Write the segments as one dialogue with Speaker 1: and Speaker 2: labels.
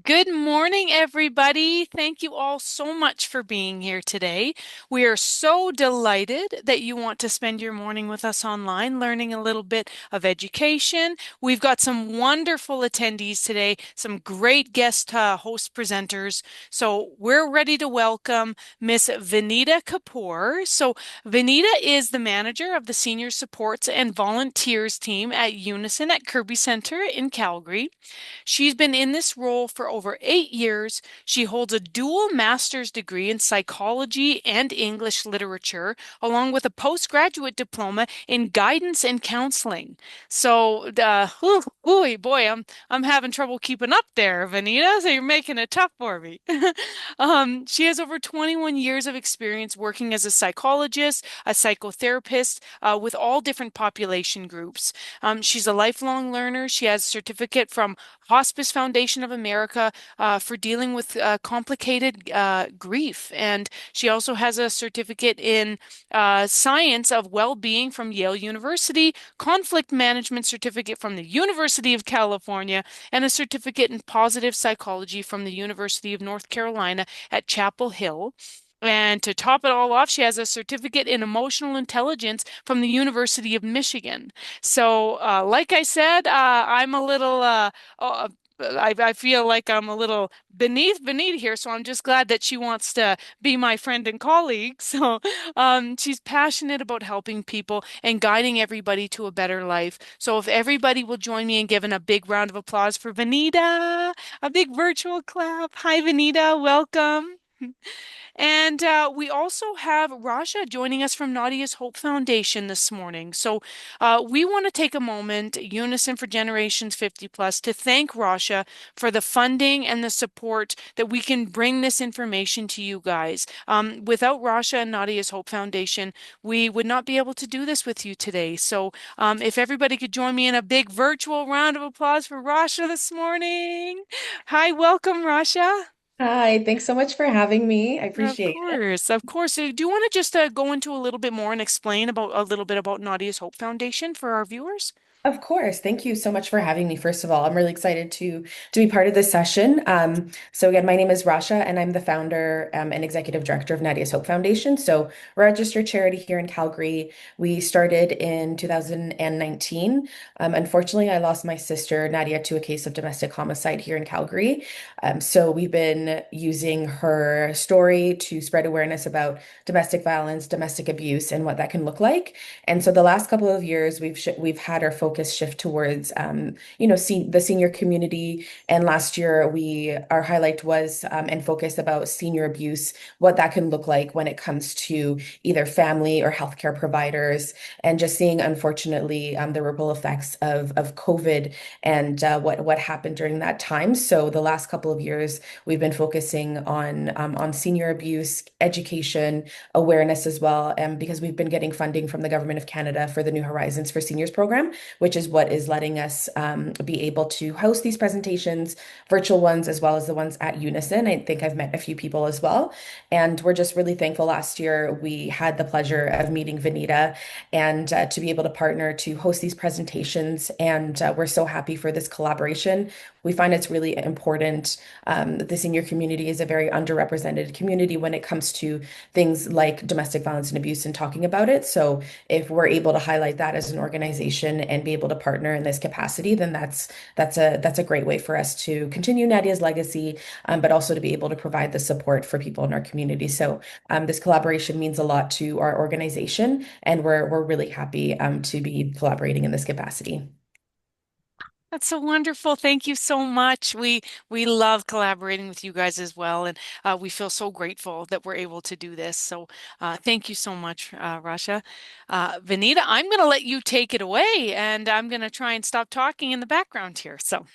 Speaker 1: Good morning, everybody. Thank you all so much for being here today. We are so delighted that you want to spend your morning with us online, learning a little bit of education. We've got some wonderful attendees today, some great guest host presenters. So we're ready to welcome Miss Vineeta Kapoor. So Vineeta is the manager of the Senior Supports and Volunteers team at Unison at Kerby Centre in Calgary. She's been in this role for over 8 years. She holds a dual master's degree in psychology and English literature, along with a postgraduate diploma in guidance and counseling. So, boy, I'm having trouble keeping up there, Vanita. So you're making it tough for me. She has over 21 years of experience working as a psychologist, a psychotherapist, with all different population groups. She's a lifelong learner. She has a certificate from Hospice Foundation of America for dealing with complicated grief. And she also has a certificate in science of well-being from Yale University, conflict management certificate from the University of California, and a certificate in positive psychology from the University of North Carolina at Chapel Hill. And to top it all off, she has a certificate in emotional intelligence from the University of Michigan. So, like I said, I'm a little uh, I feel like I'm a little beneath here, so I'm just glad that she wants to be my friend and colleague. So, she's passionate about helping people and guiding everybody to a better life. So, if everybody will join me in giving a big round of applause for Vineeta, a big virtual clap. Hi, Vineeta, welcome. And we also have Rasha joining us from Nadia's Hope Foundation this morning. So we want to take a moment, Unison for Generations 50 Plus, to thank Rasha for the funding and the support that we can bring this information to you guys. Without Rasha and Nadia's Hope Foundation, we would not be able to do this with you today. So if everybody could join me in a big virtual round of applause for Rasha this morning. Hi, welcome, Rasha.
Speaker 2: Hi, thanks so much for having me. I
Speaker 1: Of
Speaker 2: appreciate it.
Speaker 1: course, of course. So do you want to just go into a little bit more and explain about a little bit about Nadia's Hope Foundation for our viewers?
Speaker 2: Of course. Thank you so much for having me. First of all, I'm really excited to be part of this session. So again, my name is Rasha, and I'm the founder and executive director of Nadia's Hope Foundation. So we're a registered charity here in Calgary. We started in 2019. Unfortunately, I lost my sister Nadia to a case of domestic homicide here in Calgary. So we've been using her story to spread awareness about domestic violence, domestic abuse, and what that can look like. And so the last couple of years, we've had our focus shift towards, the senior community. And last year, we our highlight was and focus about senior abuse, what that can look like when it comes to either family or healthcare providers, and just seeing, unfortunately, the ripple effects of COVID and what happened during that time. So the last couple of years, we've been focusing on senior abuse, education, awareness as well, because we've been getting funding from the Government of Canada for the New Horizons for Seniors program, which is what is letting us be able to host these presentations, virtual ones, as well as the ones at Unison. I think I've met a few people as well. And we're just really thankful. Last year, we had the pleasure of meeting Vineeta and to be able to partner to host these presentations. And we're so happy for this collaboration. We find it's really important. The senior community is a very underrepresented community when it comes to things like domestic violence and abuse and talking about it. So if we're able to highlight that as an organization and be able to partner in this capacity, then that's a great way for us to continue Nadia's legacy, but also to be able to provide the support for people in our community. So this collaboration means a lot to our organization, and we're really happy to be collaborating in this capacity.
Speaker 1: That's so wonderful. Thank you so much. We love collaborating with you guys as well, and we feel so grateful that we're able to do this. So thank you so much, Rasha. Vanita, I'm going to let you take it away, and I'm going to try and stop talking in the background here. So.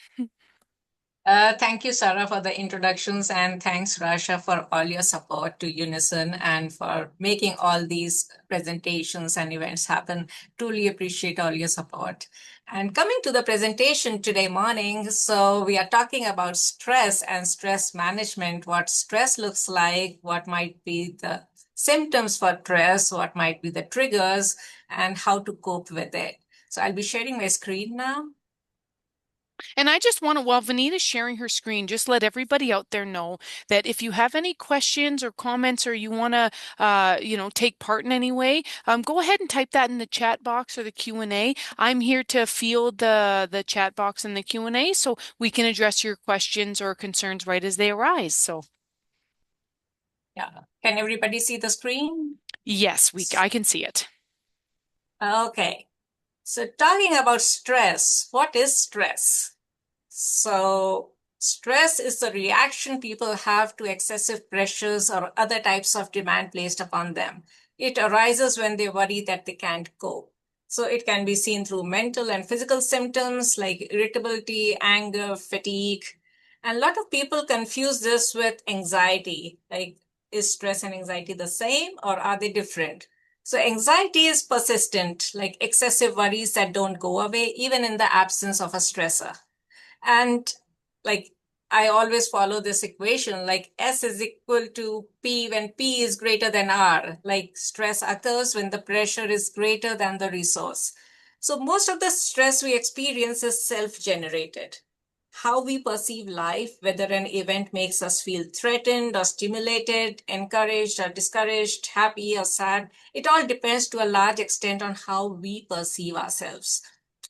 Speaker 3: Thank you, Sarah, for the introductions, and thanks, Rasha, for all your support to Unison and for making all these presentations and events happen. Truly appreciate all your support. And coming to the presentation today morning, so we are talking about stress and stress management, what stress looks like, what might be the symptoms for stress, what might be the triggers, and how to cope with it. So I'll be sharing my screen now.
Speaker 1: And I just want to, while Vanita's sharing her screen, just let everybody out there know that if you have any questions or comments or you want to, take part in any way, go ahead and type that in the chat box or the Q&A. I'm here to field the chat box and the Q&A so we can address your questions or concerns right as they arise. So
Speaker 3: Yeah. Can everybody see the screen?
Speaker 1: yes, I can see it.
Speaker 3: Okay. So talking about stress, what is stress? So stress is the reaction people have to excessive pressures or other types of demand placed upon them. It arises when they worry that they can't cope. So it can be seen through mental and physical symptoms like irritability, anger, fatigue. And a lot of people confuse this with anxiety. Like, is stress and anxiety the same or are they different? So anxiety is persistent, like excessive worries that don't go away, even in the absence of a stressor. And like I always follow this equation, like S is equal to P when P is greater than R. Like stress occurs when the pressure is greater than the resource. So most of the stress we experience is self-generated. How we perceive life, whether an event makes us feel threatened or stimulated, encouraged or discouraged, happy or sad, it all depends to a large extent on how we perceive ourselves.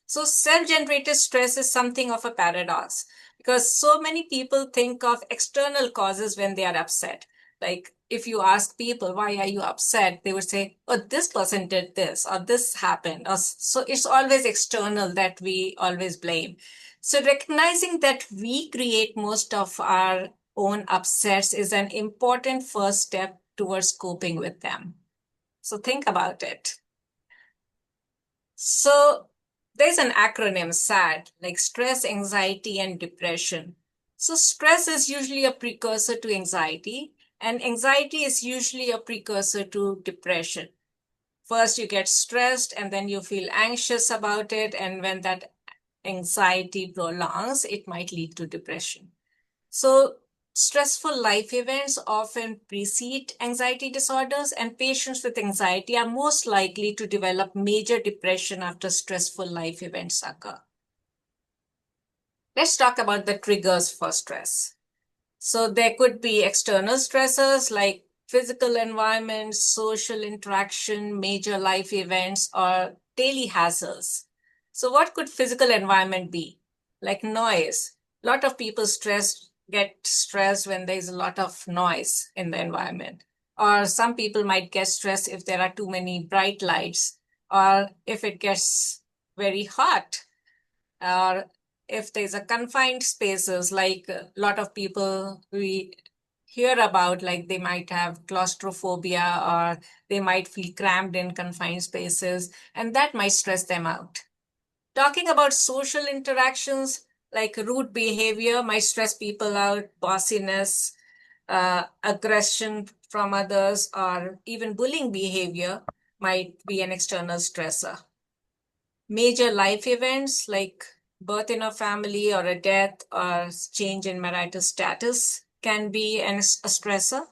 Speaker 3: So self-generated stress is something of a paradox because so many people think of external causes when they are upset. Like if you ask people, why are you upset? They would say, oh, this person did this or this happened. So it's always external that we always blame. So recognizing that we create most of our own upsets is an important first step towards coping with them. So think about it. So there's an acronym SAD, like stress, anxiety, and depression. So stress is usually a precursor to anxiety, and anxiety is usually a precursor to depression. First, you get stressed, and then you feel anxious about it, and when that anxiety prolongs, it might lead to depression. So stressful life events often precede anxiety disorders, and patients with anxiety are most likely to develop major depression after stressful life events occur. Let's talk about the triggers for stress. So there could be external stressors like physical environment, social interaction, major life events, or daily hazards. So what could physical environment be? Like noise. A lot of people get stressed when there's a lot of noise in the environment. Or some people might get stressed if there are too many bright lights, or if it gets very hot, or if there's a confined spaces, like a lot of people we hear about, like they might have claustrophobia or they might feel cramped in confined spaces, and that might stress them out. Talking about social interactions, like rude behavior might stress people out, bossiness, aggression from others, or even bullying behavior might be an external stressor. Major life events like birth in a family or a death or change in marital status can be a stressor.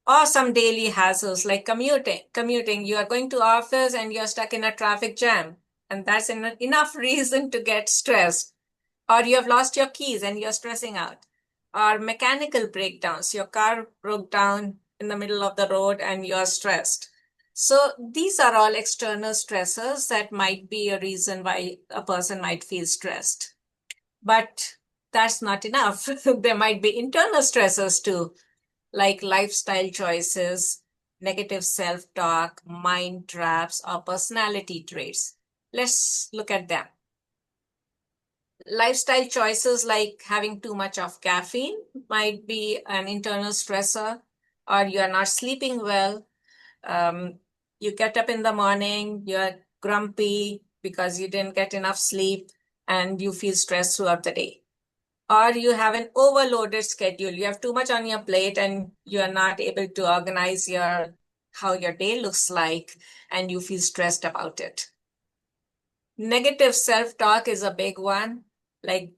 Speaker 3: Or some daily hassles like commuting. You are going to office and you're stuck in a traffic jam, and that's enough reason to get stressed. Or you have lost your keys and you're stressing out. Or mechanical breakdowns. Your car broke down in the middle of the road and you're stressed. So these are all external stressors that might be a reason why a person might feel stressed. But that's not enough. There might be internal stressors too, like lifestyle choices, negative self-talk, mind traps, or personality traits. Let's look at them. Lifestyle choices like having too much of caffeine might be an internal stressor, or you are not sleeping well. You get up in the morning, you're grumpy because you didn't get enough sleep, and you feel stressed throughout the day. Or you have an overloaded schedule. You have too much on your plate and you are not able to organize how your day looks like, and you feel stressed about it. Negative self-talk is a big one, like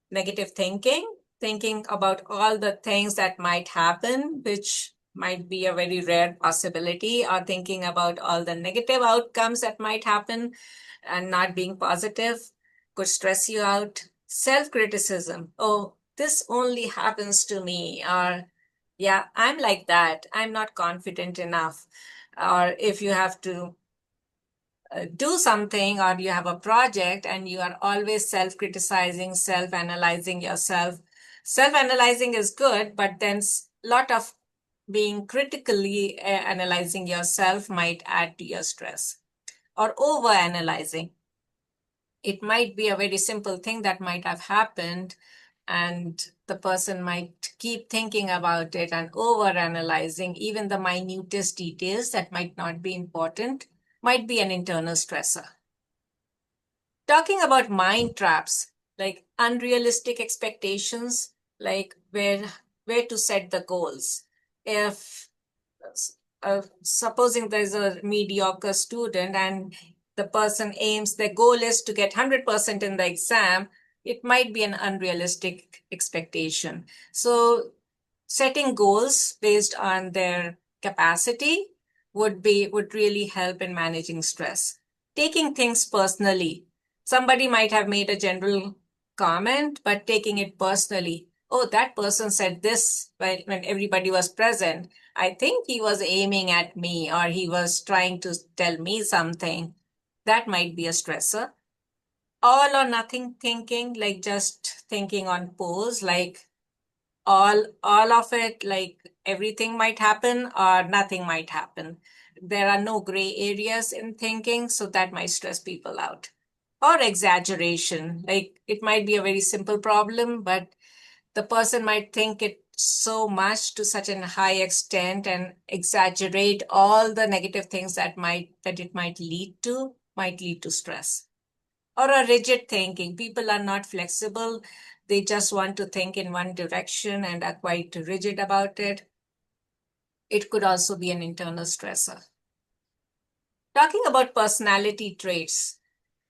Speaker 3: negative thinking about all the things that might happen, which might be a very rare possibility, or thinking about all the negative outcomes that might happen and not being positive. could stress you out. Self-criticism. Oh, this only happens to me. Or, yeah, I'm like that. I'm not confident enough. Or if you have to do something or you have a project and you are always self-criticizing, self-analyzing yourself. Self-analyzing is good, but then a lot of being critically analyzing yourself might add to your stress. Or over-analyzing. It might be a very simple thing that might have happened, and the person might keep thinking about it and over-analyzing even the minutest details that might not be important, might be an internal stressor. Talking about mind traps, like unrealistic expectations, like where to set the goals. If supposing there's a mediocre student and the person aims, their goal is to get 100% in the exam, it might be an unrealistic expectation. So setting goals based on their capacity would really help in managing stress. Taking things personally. Somebody might have made a general comment, but taking it personally. Oh, that person said this when everybody was present. I think he was aiming at me or he was trying to tell me something. That might be a stressor. All or nothing thinking, like just thinking on pause, like all of it, like everything might happen or nothing might happen. There are no gray areas in thinking, so that might stress people out. Or exaggeration, like it might be a very simple problem, but the person might think it so much to such a high extent and exaggerate all the negative things that it might lead to stress. Or a rigid thinking. People are not flexible. They just want to think in one direction and are quite rigid about it. It could also be an internal stressor. Talking about personality traits,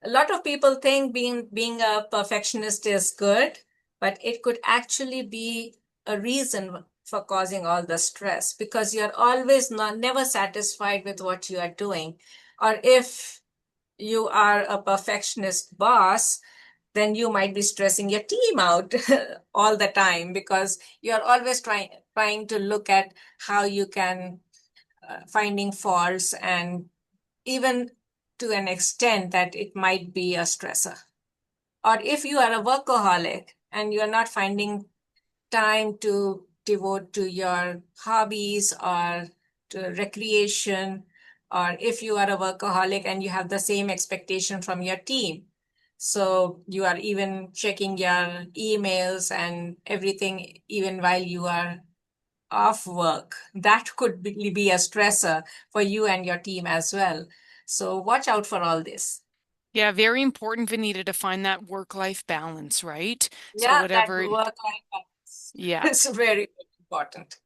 Speaker 3: a lot of people think being a perfectionist is good, but it could actually be a reason for causing all the stress because you're always never satisfied with what you are doing. Or if you are a perfectionist boss, then you might be stressing your team out all the time because you're always trying to look at how you can finding faults, and even to an extent that it might be a stressor. Or if you are a workaholic and you're not finding time to devote to your hobbies or to recreation, or if you are a workaholic and you have the same expectation from your team. So you are even checking your emails and everything, even while you are off work. That could be a stressor for you and your team as well. So watch out for all this.
Speaker 1: Yeah, very important, Vanita, to find that work-life balance, right? So
Speaker 3: Yeah, that
Speaker 1: whatever,
Speaker 3: work-life balance
Speaker 1: yeah.
Speaker 3: is very important.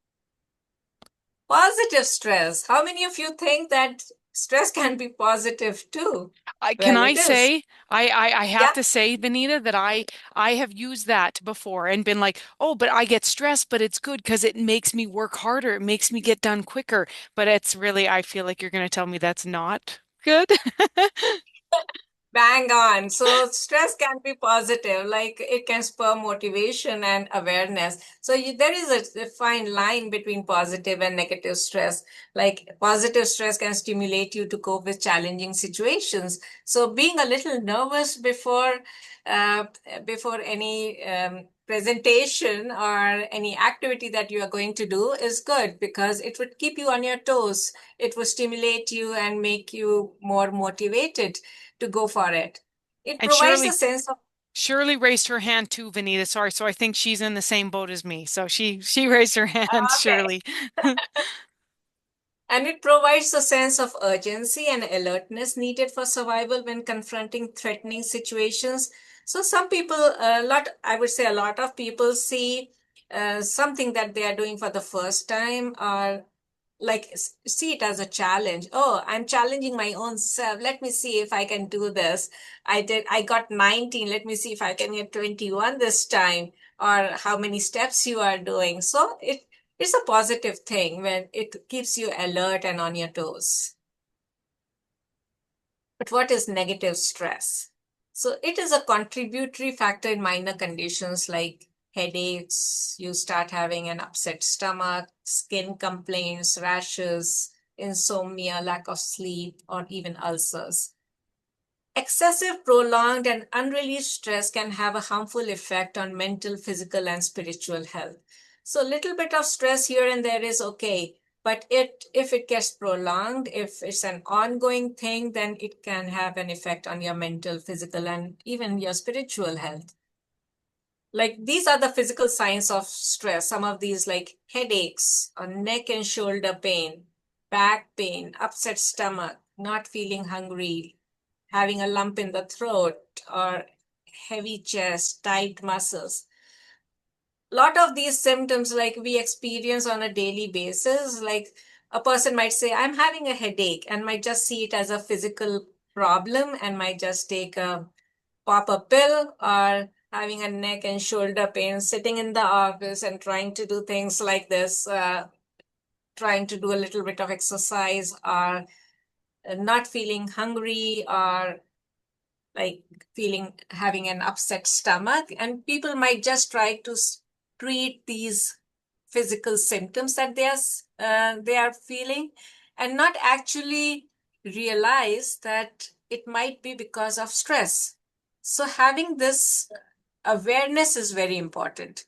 Speaker 3: Positive stress. How many of you think that stress can be positive too?
Speaker 1: Can
Speaker 3: Well,
Speaker 1: I
Speaker 3: it is.
Speaker 1: say, I have
Speaker 3: Yeah,
Speaker 1: to say, Benita, that I have used that before and been like, oh, but I get stressed, but it's good because it makes me work harder. It makes me get done quicker. But it's really, I feel like you're going to tell me that's not good.
Speaker 3: bang on. So stress can be positive, like it can spur motivation and awareness. So there is a fine line between positive and negative stress. Like positive stress can stimulate you to cope with challenging situations. So being a little nervous uh, before any presentation or any activity that you are going to do is good because it would keep you on your toes. It would stimulate you and make you more motivated to go for it. It
Speaker 1: And
Speaker 3: provides a sense of,
Speaker 1: Shirley raised her hand too, Vanita. Sorry, so I think she's in the same boat as me. So she raised her hand,
Speaker 3: okay,
Speaker 1: Shirley.
Speaker 3: and it provides a sense of urgency and alertness needed for survival when confronting threatening situations. So some people, I would say a lot of people see something that they are doing for the first time or like see it as a challenge. Oh, I'm challenging my own self. Let me see if I can do this. I got 19. Let me see if I can get 21 this time, or how many steps you are doing. So it's a positive thing when it keeps you alert and on your toes. But what is negative stress? So it is a contributory factor in minor conditions like headaches, you start having an upset stomach, skin complaints, rashes, insomnia, lack of sleep, or even ulcers. Excessive, prolonged, and unreleased stress can have a harmful effect on mental, physical, and spiritual health. So, a little bit of stress here and there is okay, but if it gets prolonged, if it's an ongoing thing, then it can have an effect on your mental, physical, and even your spiritual health. Like these are the physical signs of stress. Some of these, like headaches, or neck and shoulder pain, back pain, upset stomach, not feeling hungry, having a lump in the throat, or heavy chest, tight muscles. A lot of these symptoms, like we experience on a daily basis, like a person might say, I'm having a headache, and might just see it as a physical problem and might just take a pop a pill, or having a neck and shoulder pain, sitting in the office and trying to do things like this, trying to do a little bit of exercise, or not feeling hungry, or like having an upset stomach. And people might just try to treat these physical symptoms that they are feeling, and not actually realize that it might be because of stress. So having this awareness is very important.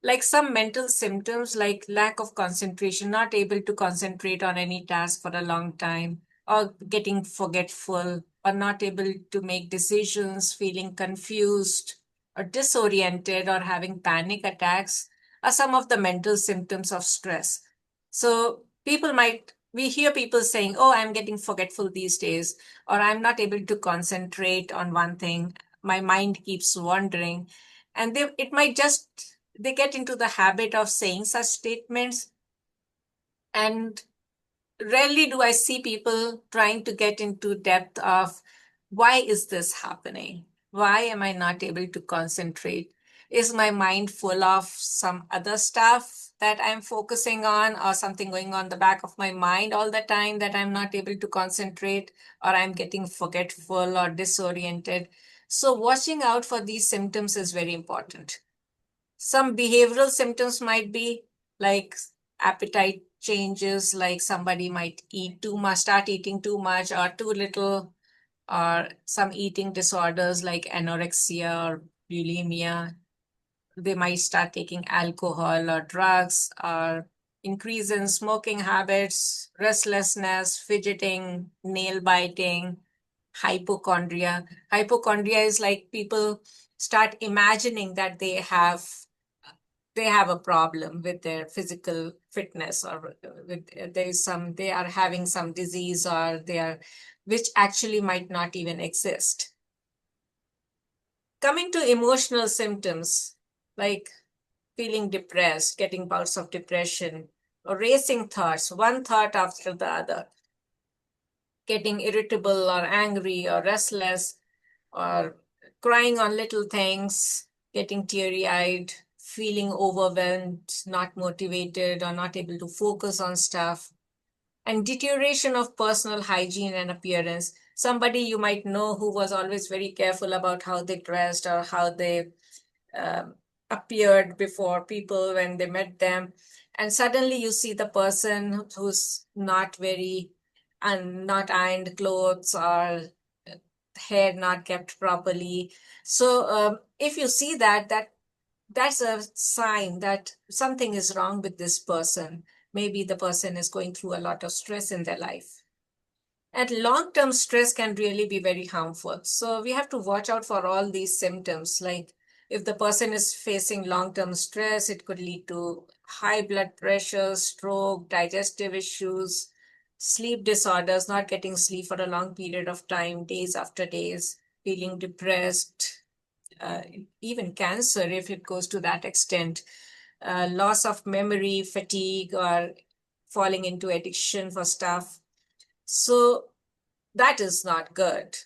Speaker 3: Like some mental symptoms, like lack of concentration, not able to concentrate on any task for a long time, or getting forgetful, or not able to make decisions, feeling confused or disoriented, or having panic attacks, are some of the mental symptoms of stress. So we hear people saying, oh, I'm getting forgetful these days, or I'm not able to concentrate on one thing. My mind keeps wandering. And they get into the habit of saying such statements. And rarely do I see people trying to get into depth of why is this happening? Why am I not able to concentrate? Is my mind full of some other stuff that I'm focusing on, or something going on the back of my mind all the time that I'm not able to concentrate, or I'm getting forgetful or disoriented? So watching out for these symptoms is very important. Some behavioral symptoms might be like appetite changes, like somebody might eat too much, start eating too much or too little, or some eating disorders like anorexia or bulimia. They might start taking alcohol or drugs, or increase in smoking habits, restlessness, fidgeting, nail biting, hypochondria. Hypochondria is like people start imagining that they have a problem with their physical fitness, or they are having some disease, or which actually might not even exist. Coming to emotional symptoms like feeling depressed, getting bouts of depression, or racing thoughts, one thought after the other, getting irritable or angry or restless, or crying on little things, getting teary eyed, feeling overwhelmed, not motivated, or not able to focus on stuff, and deterioration of personal hygiene and appearance. Somebody you might know who was always very careful about how they dressed or how they um, appeared before people when they met them. And suddenly you see the person who's not very, and not ironed clothes, or hair not kept properly. So if you see that's a sign that something is wrong with this person. Maybe the person is going through a lot of stress in their life. And long-term stress can really be very harmful. So we have to watch out for all these symptoms. Like if the person is facing long-term stress, it could lead to high blood pressure, stroke, digestive issues, sleep disorders, not getting sleep for a long period of time, days after days, feeling depressed, uh, even cancer if it goes to that extent, loss of memory, fatigue, or falling into addiction for stuff. So that is not good.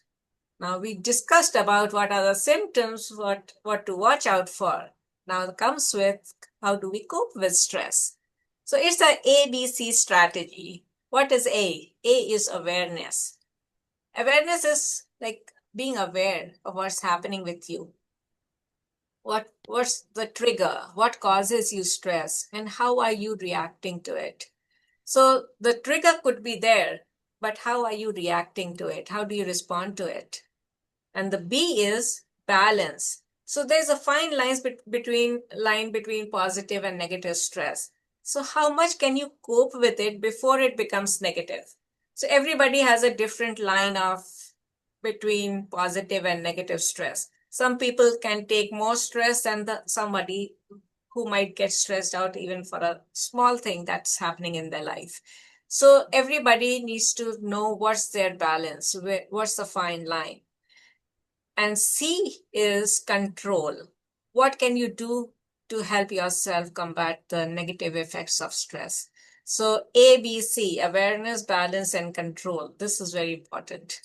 Speaker 3: Now we discussed about what are the symptoms, what to watch out for. Now it comes with how do we cope with stress. So it's a ABC strategy. What is A? A is awareness. Awareness is like being aware of what's happening with you. What's the trigger? What causes you stress? And how are you reacting to it? So the trigger could be there, but how are you reacting to it? How do you respond to it? And the B is balance. So there's a fine line between positive and negative stress. So how much can you cope with it before it becomes negative? So everybody has a different line of between positive and negative stress. Some people can take more stress than somebody who might get stressed out even for a small thing that's happening in their life. So everybody needs to know what's their balance, what's the fine line. And C is control. What can you do to help yourself combat the negative effects of stress? So ABC, awareness, balance, and control. This is very important.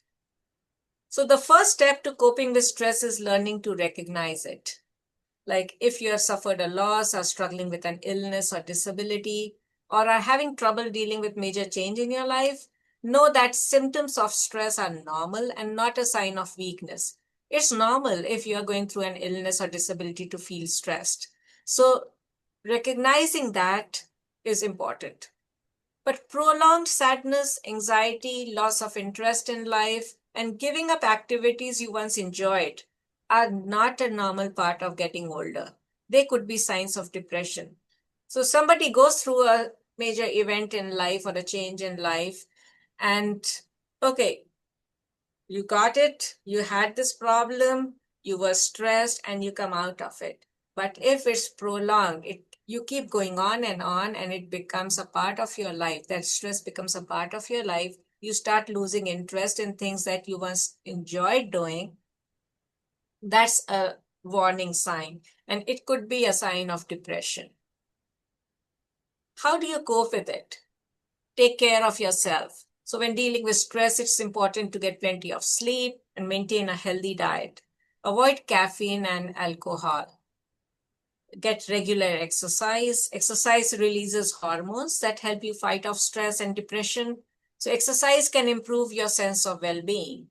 Speaker 3: So the first step to coping with stress is learning to recognize it. Like if you have suffered a loss, are struggling with an illness or disability, or are having trouble dealing with major change in your life, know that symptoms of stress are normal and not a sign of weakness. It's normal if you are going through an illness or disability to feel stressed. So recognizing that is important. But prolonged sadness, anxiety, loss of interest in life, and giving up activities you once enjoyed are not a normal part of getting older. They could be signs of depression. So somebody goes through a major event in life or a change in life, and okay, you got it, you had this problem, you were stressed, and you come out of it. But if it's prolonged, you keep going on, and it becomes a part of your life. That stress becomes a part of your life. You start losing interest in things that you once enjoyed doing. That's a warning sign, and it could be a sign of depression. How do you cope with it? Take care of yourself. So when dealing with stress, it's important to get plenty of sleep and maintain a healthy diet. Avoid caffeine and alcohol. Get regular exercise. Exercise releases hormones that help you fight off stress and depression. So exercise can improve your sense of well-being.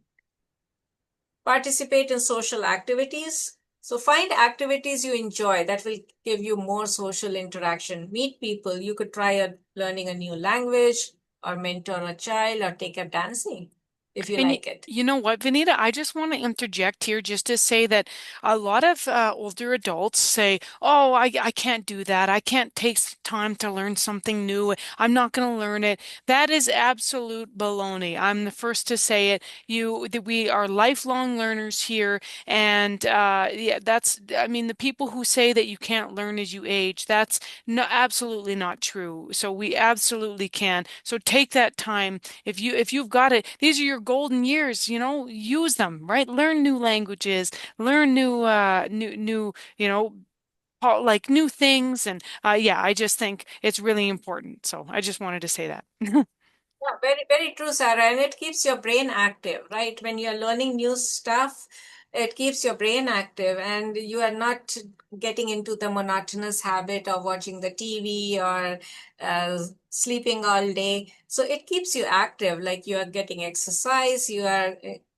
Speaker 3: Participate in social activities. So find activities you enjoy that will give you more social interaction. Meet people. You could try learning a new language or mentor a child or take up dancing if you
Speaker 1: And
Speaker 3: like it.
Speaker 1: you know what, Vineeta? I just want to interject here just to say that a lot of older adults say, "Oh, I can't do that. I can't take time to learn something new. I'm not going to learn it." That is absolute baloney. I'm the first to say it. That we are lifelong learners here, and yeah, I mean, the people who say that you can't learn as you age, that's no, absolutely not true. So we absolutely can. So take that time if you've got it, these are your golden years, use them, right? Learn new languages, learn new, like new things. And yeah, I just think it's really important. So I just wanted to say that.
Speaker 3: Yeah, very, very true, Sarah. And it keeps your brain active, right? When you're learning new stuff, it keeps your brain active and you are not getting into the monotonous habit of watching the TV or sleeping all day. So it keeps you active, like you are getting exercise, you are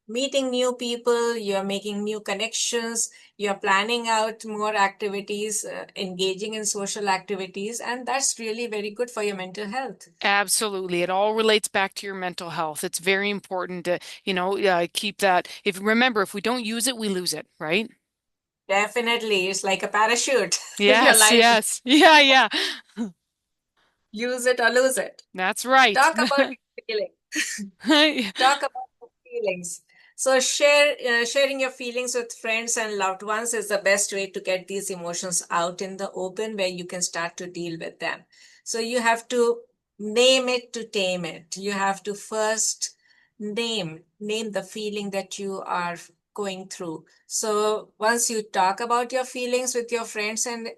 Speaker 3: meeting new people, you are making new connections, you are planning out more activities, engaging in social activities, and that's really very good for your mental health.
Speaker 1: Absolutely. It all relates back to your mental health. It's very important to, keep that. If we don't use it, we lose it, right?
Speaker 3: Definitely, it's like a parachute in your
Speaker 1: Yes,
Speaker 3: life.
Speaker 1: yes. Yeah, yeah.
Speaker 3: Use it or lose it.
Speaker 1: That's right.
Speaker 3: Talk about your feelings. Talk about your feelings. So sharing your feelings with friends and loved ones is the best way to get these emotions out in the open where you can start to deal with them. So you have to name it to tame it. You have to first name the feeling that you are going through. So once you talk about your feelings with your friends and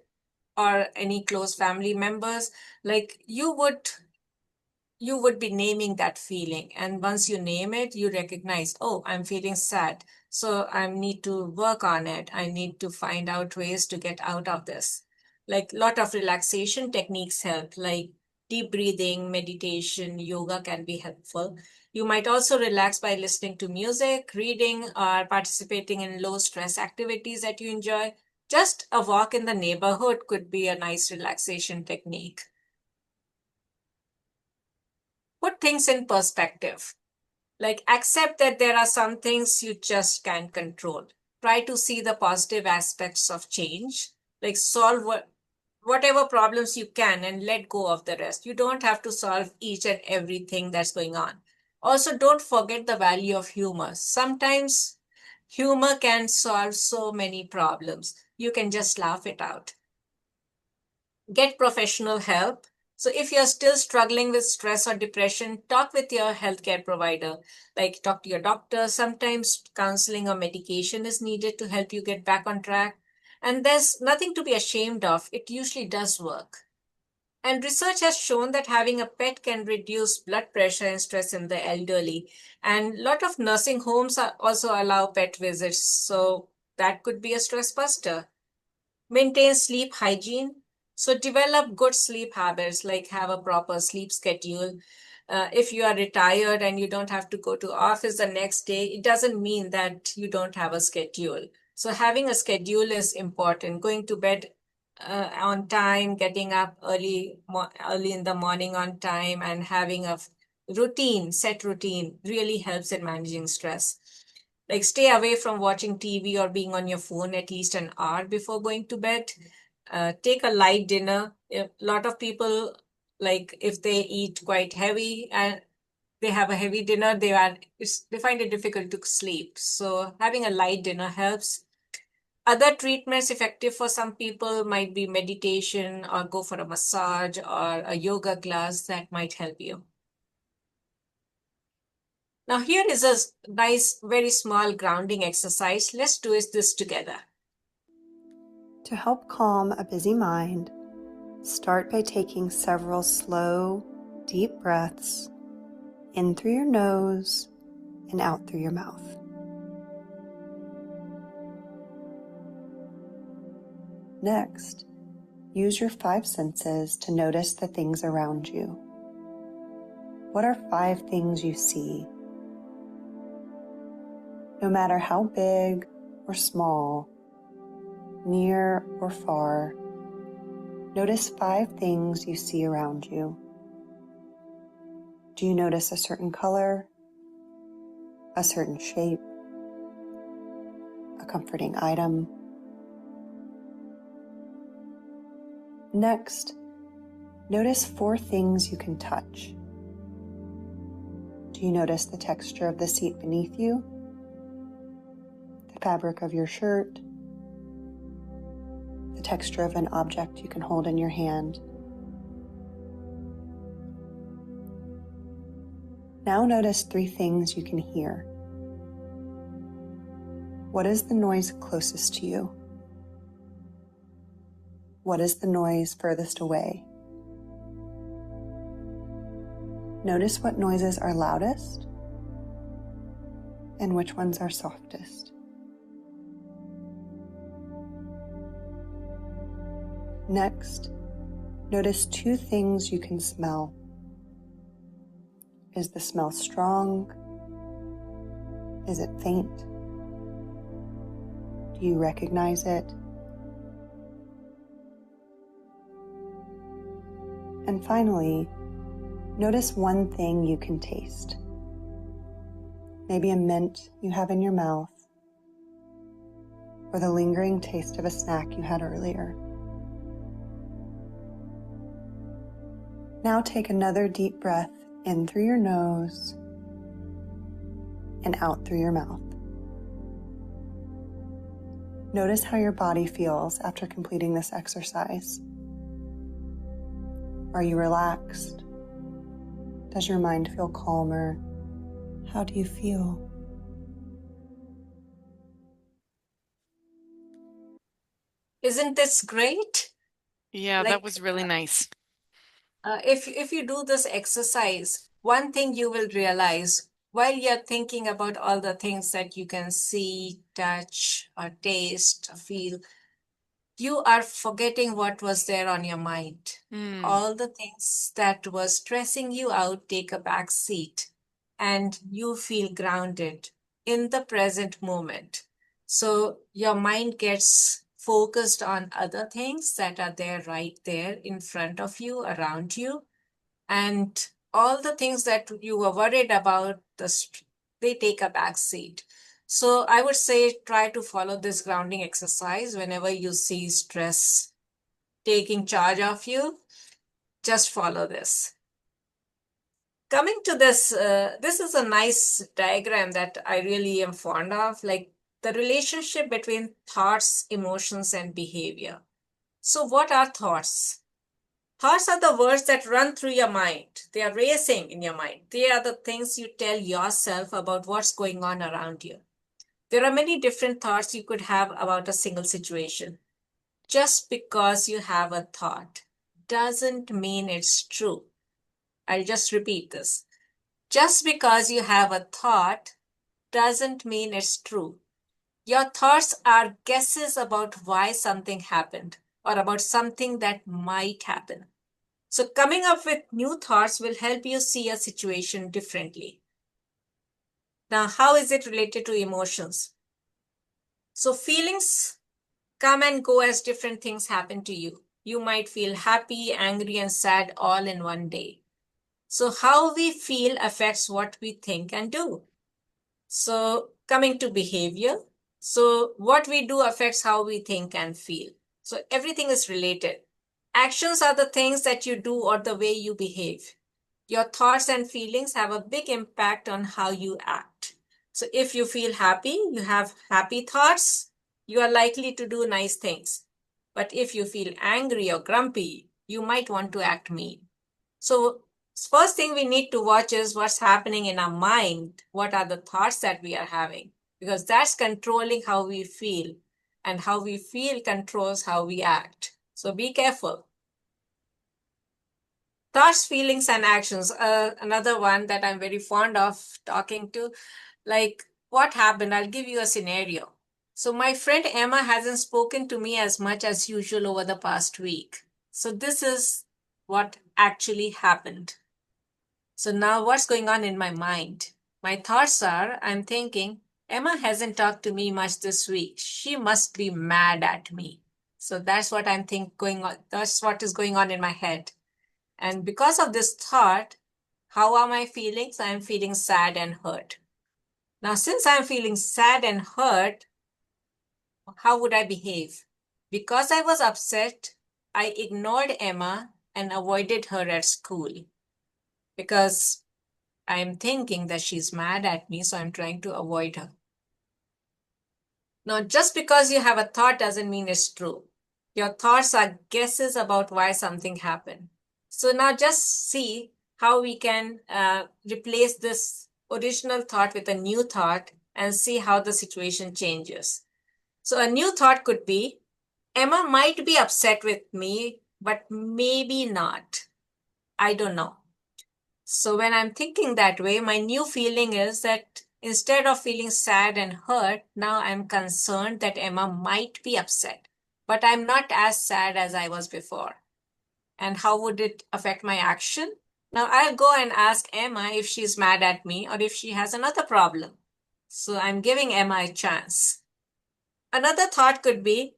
Speaker 3: or any close family members, like you would be naming that feeling. And once you name it, you recognize, oh, I'm feeling sad. So I need to work on it. I need to find out ways to get out of this. Like a lot of relaxation techniques help, like deep breathing, meditation, yoga can be helpful. You might also relax by listening to music, reading, or participating in low stress activities that you enjoy. Just a walk in the neighborhood could be a nice relaxation technique. Put things in perspective. Like, accept that there are some things you just can't control. Try to see the positive aspects of change. Like, solve whatever problems you can and let go of the rest. You don't have to solve each and everything that's going on. Also, don't forget the value of humor. Sometimes humor can solve so many problems. You can just laugh it out. Get professional help. So if you're still struggling with stress or depression, talk with your healthcare provider, like talk to your doctor. Sometimes counseling or medication is needed to help you get back on track. And there's nothing to be ashamed of. It usually does work. And research has shown that having a pet can reduce blood pressure and stress in the elderly. And a lot of nursing homes also allow pet visits. So that could be a stress buster. Maintain sleep hygiene. So develop good sleep habits, like have a proper sleep schedule. If you are retired and you don't have to go to office the next day, it doesn't mean that you don't have a schedule. So having a schedule is important. Going to bed on time, getting up early in the morning on time, and having a set routine really helps in managing stress. Like, stay away from watching TV or being on your phone at least an hour before going to bed. Take a light dinner. A lot of people, like, if they eat quite heavy and they have a heavy dinner, they find it difficult to sleep. So having a light dinner helps. Other treatments effective for some people might be meditation or go for a massage or a yoga class that might help you. Now, here is a nice, very small grounding exercise. Let's do this together.
Speaker 4: To help calm a busy mind, start by taking several slow, deep breaths in through your nose and out through your mouth. Next, use your 5 senses to notice the things around you. What are 5 things you see? No matter how big or small, near or far, notice 5 things you see around you. Do you notice a certain color, a certain shape, a comforting item? Next, notice 4 things you can touch. Do you notice the texture of the seat beneath you, the fabric of your shirt, the texture of an object you can hold in your hand? Now notice 3 things you can hear. What is the noise closest to you? What is the noise furthest away? Notice what noises are loudest and which ones are softest. Next, notice 2 things you can smell. Is the smell strong? Is it faint? Do you recognize it? And finally, notice 1 thing you can taste. Maybe a mint you have in your mouth, or the lingering taste of a snack you had earlier. Now take another deep breath in through your nose and out through your mouth. Notice how your body feels after completing this exercise. Are you relaxed? Does your mind feel calmer? How do you feel?
Speaker 3: Isn't this great?
Speaker 1: Yeah, that was really nice.
Speaker 3: If you do this exercise, one thing you will realize while you're thinking about all the things that you can see, touch, or taste, or feel, you are forgetting what was there on your mind.
Speaker 1: Mm.
Speaker 3: All the things that was stressing you out take a back seat and you feel grounded in the present moment. So your mind gets focused on other things that are there right there in front of you, around you. And all the things that you were worried about, they take a back seat. So I would say try to follow this grounding exercise whenever you see stress taking charge of you. Just follow this. Coming to this, this is a nice diagram that I really am fond of, like the relationship between thoughts, emotions, and behavior. So, what are thoughts? Thoughts are the words that run through your mind. They are racing in your mind. They are the things you tell yourself about what's going on around you. There are many different thoughts you could have about a single situation. Just because you have a thought doesn't mean it's true. I'll just repeat this. Just because you have a thought doesn't mean it's true. Your thoughts are guesses about why something happened or about something that might happen. So, coming up with new thoughts will help you see a situation differently. Now, how is it related to emotions? So, feelings come and go as different things happen to you. You might feel happy, angry, and sad all in one day. So, how we feel affects what we think and do. So, coming to behavior. So, what we do affects how we think and feel. So, everything is related. Actions are the things that you do or the way you behave. Your thoughts and feelings have a big impact on how you act. So, if you feel happy, you have happy thoughts, you are likely to do nice things. But if you feel angry or grumpy, you might want to act mean. So, first thing we need to watch is what's happening in our mind. What are the thoughts that we are having? Because that's controlling how we feel, and how we feel controls how we act. So, be careful. Thoughts, feelings, and actions. Another one that I'm very fond of talking to, like what happened? I'll give you a scenario. So, my friend Emma hasn't spoken to me as much as usual over the past week. So, this is what actually happened. So, now what's going on in my mind? My thoughts are I'm thinking, Emma hasn't talked to me much this week. She must be mad at me. So, that's what I'm thinking going on. That's what is going on in my head. And because of this thought, how are my feelings? I'm feeling sad and hurt. Now, since I'm feeling sad and hurt, how would I behave? Because I was upset, I ignored Emma and avoided her at school because I'm thinking that she's mad at me, so I'm trying to avoid her. Now, just because you have a thought doesn't mean it's true. Your thoughts are guesses about why something happened. So now just see how we can replace this original thought with a new thought and see how the situation changes. So a new thought could be, Emma might be upset with me, but maybe not. I don't know. So when I'm thinking that way, my new feeling is that instead of feeling sad and hurt, now I'm concerned that Emma might be upset, but I'm not as sad as I was before. And how would it affect my action? Now I'll go and ask Emma if she's mad at me or if she has another problem. So I'm giving Emma a chance. Another thought could be,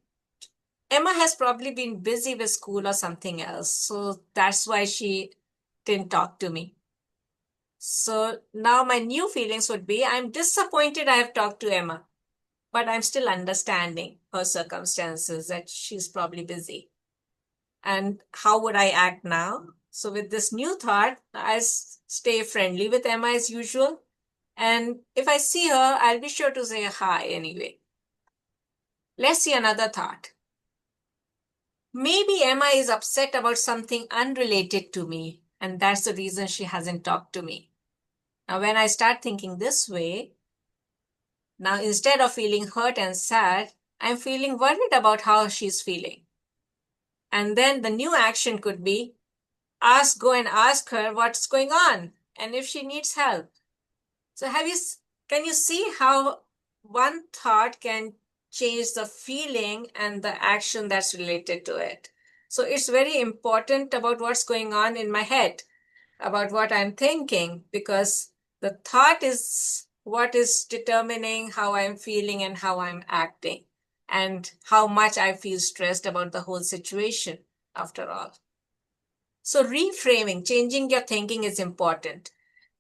Speaker 3: Emma has probably been busy with school or something else. So that's why she didn't talk to me. So now my new feelings would be, I'm disappointed I have talked to Emma, but I'm still understanding her circumstances that she's probably busy. And how would I act now? So with this new thought, I stay friendly with Emma as usual. And if I see her, I'll be sure to say hi anyway. Let's see another thought. Maybe Emma is upset about something unrelated to me, and that's the reason she hasn't talked to me. Now, when I start thinking this way, now instead of feeling hurt and sad, I'm feeling worried about how she's feeling. And then the new action could be, go and ask her what's going on and if she needs help. So can you see how one thought can change the feeling and the action that's related to it. So it's very important about what's going on in my head, about what I'm thinking, because the thought is what is determining how I'm feeling and how I'm acting, and how much I feel stressed about the whole situation after all. So reframing, changing your thinking is important.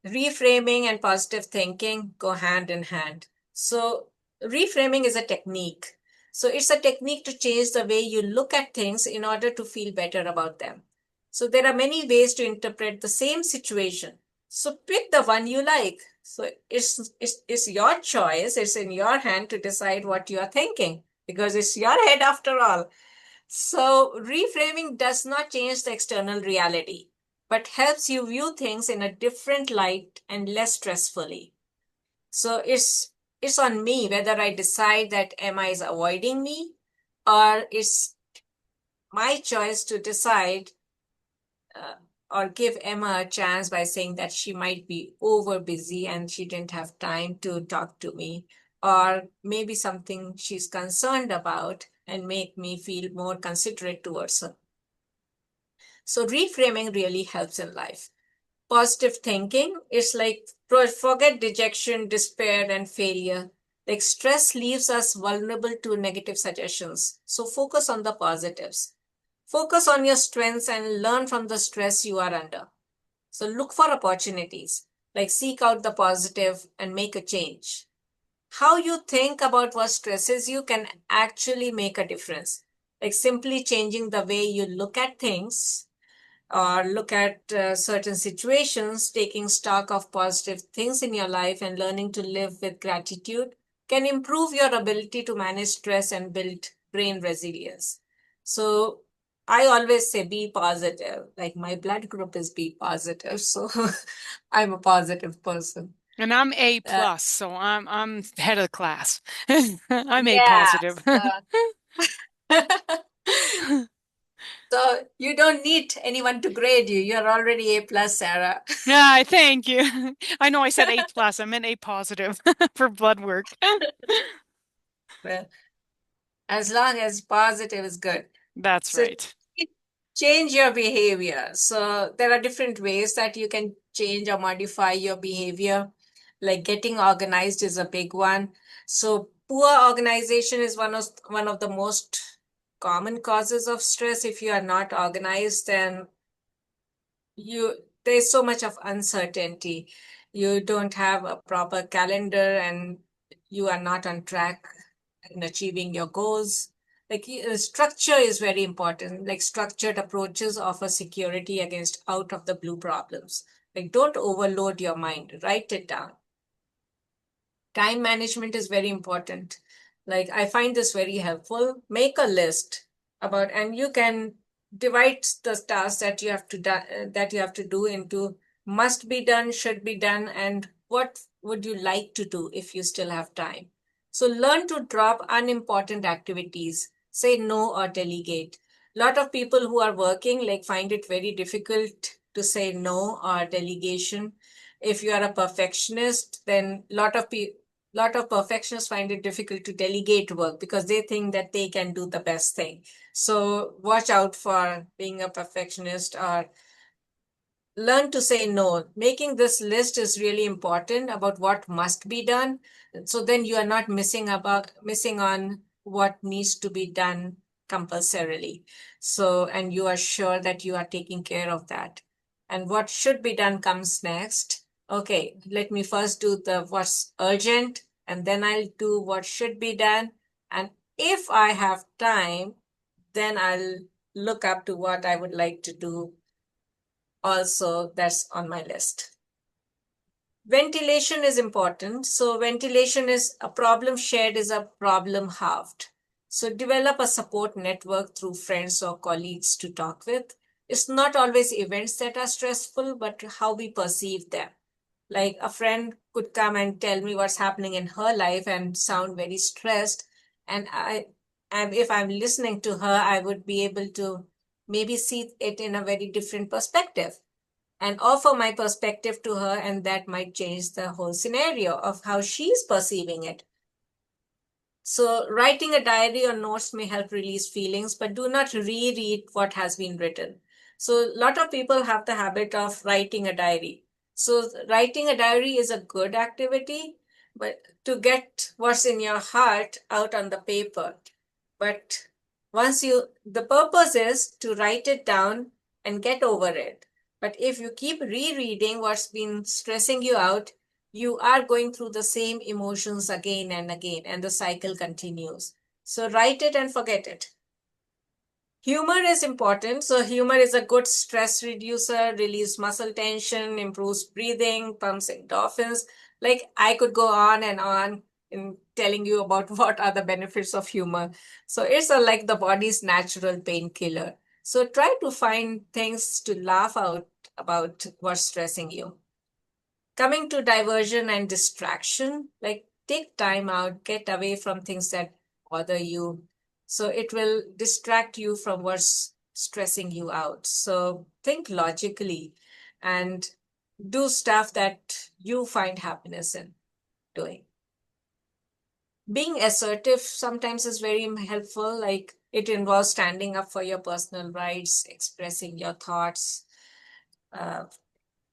Speaker 3: Reframing and positive thinking go hand in hand. So reframing is a technique. So it's a technique to change the way you look at things in order to feel better about them. So there are many ways to interpret the same situation. So pick the one you like. So it's your choice. It's in your hand to decide what you are thinking, because it's your head after all. So reframing does not change the external reality, but helps you view things in a different light and less stressfully. So it's on me whether I decide that Emma is avoiding me, or it's my choice to decide uh, or give Emma a chance by saying that she might be over busy and she didn't have time to talk to me, or maybe something she's concerned about, and make me feel more considerate towards her. So reframing really helps in life. Positive thinking is like forget dejection, despair, and failure. Like stress leaves us vulnerable to negative suggestions. So focus on the positives. Focus on your strengths and learn from the stress you are under. So look for opportunities, like seek out the positive and make a change. How you think about what stresses you can actually make a difference. Like simply changing the way you look at things or look at certain situations, taking stock of positive things in your life and learning to live with gratitude can improve your ability to manage stress and build brain resilience. So I always say be positive. Like my blood group is B positive, so I'm a positive person.
Speaker 1: And I'm A
Speaker 3: Uh,
Speaker 1: plus, so I'm head of the class. I'm A
Speaker 3: yeah.
Speaker 1: positive.
Speaker 3: So you don't need anyone to grade you. You're already A plus, Sarah.
Speaker 1: Yeah, thank you. I know I said A plus. I meant A positive for blood work.
Speaker 3: Well, as long as positive is good.
Speaker 1: That's
Speaker 3: So
Speaker 1: right.
Speaker 3: change your behavior. So there are different ways that you can change or modify your behavior. Like getting organized is a big one. So poor organization is one of the most common causes of stress. If you are not organized, then there's so much of uncertainty. You don't have a proper calendar and you are not on track in achieving your goals. Like structure is very important. Like structured approaches offer security against out of the blue problems. Like don't overload your mind, write it down. Time management is very important. Like I find this very helpful. Make a list about, and you can divide the tasks that you have to do into must be done, should be done, and what would you like to do if you still have time. So learn to drop unimportant activities, say no or delegate. A lot of people who are working like find it very difficult to say no or delegation. If you are a perfectionist, then lot of perfectionists find it difficult to delegate work because they think that they can do the best thing. So watch out for being a perfectionist, or learn to say no. Making this list is really important about what must be done. So then you are not missing on what needs to be done compulsorily. So, and you are sure that you are taking care of that. And what should be done comes next. Okay, let me first do the what's urgent, and then I'll do what should be done. And if I have time, then I'll look up to what I would like to do also. That's on my list. Ventilation is important. So ventilation is a problem shared is a problem halved. So develop a support network through friends or colleagues to talk with. It's not always events that are stressful, but how we perceive them. Like a friend could come and tell me what's happening in her life and sound very stressed. And if I'm listening to her, I would be able to maybe see it in a very different perspective and offer my perspective to her, and that might change the whole scenario of how she's perceiving it. So writing a diary or notes may help release feelings, but do not reread what has been written. So a lot of people have the habit of writing a diary. So writing a diary is a good activity, but to get what's in your heart out on the paper. But the purpose is to write it down and get over it. But if you keep rereading what's been stressing you out, you are going through the same emotions again and again, and the cycle continues. So write it and forget it. Humor is important. So humor is a good stress reducer, release muscle tension, improves breathing, pumps endorphins. Like I could go on and on in telling you about what are the benefits of humor. So it's like the body's natural painkiller. So try to find things to laugh out about what's stressing you. Coming to diversion and distraction, like take time out, get away from things that bother you. So it will distract you from what's stressing you out. So think logically and do stuff that you find happiness in doing. Being assertive sometimes is very helpful. Like it involves standing up for your personal rights, expressing your thoughts, uh,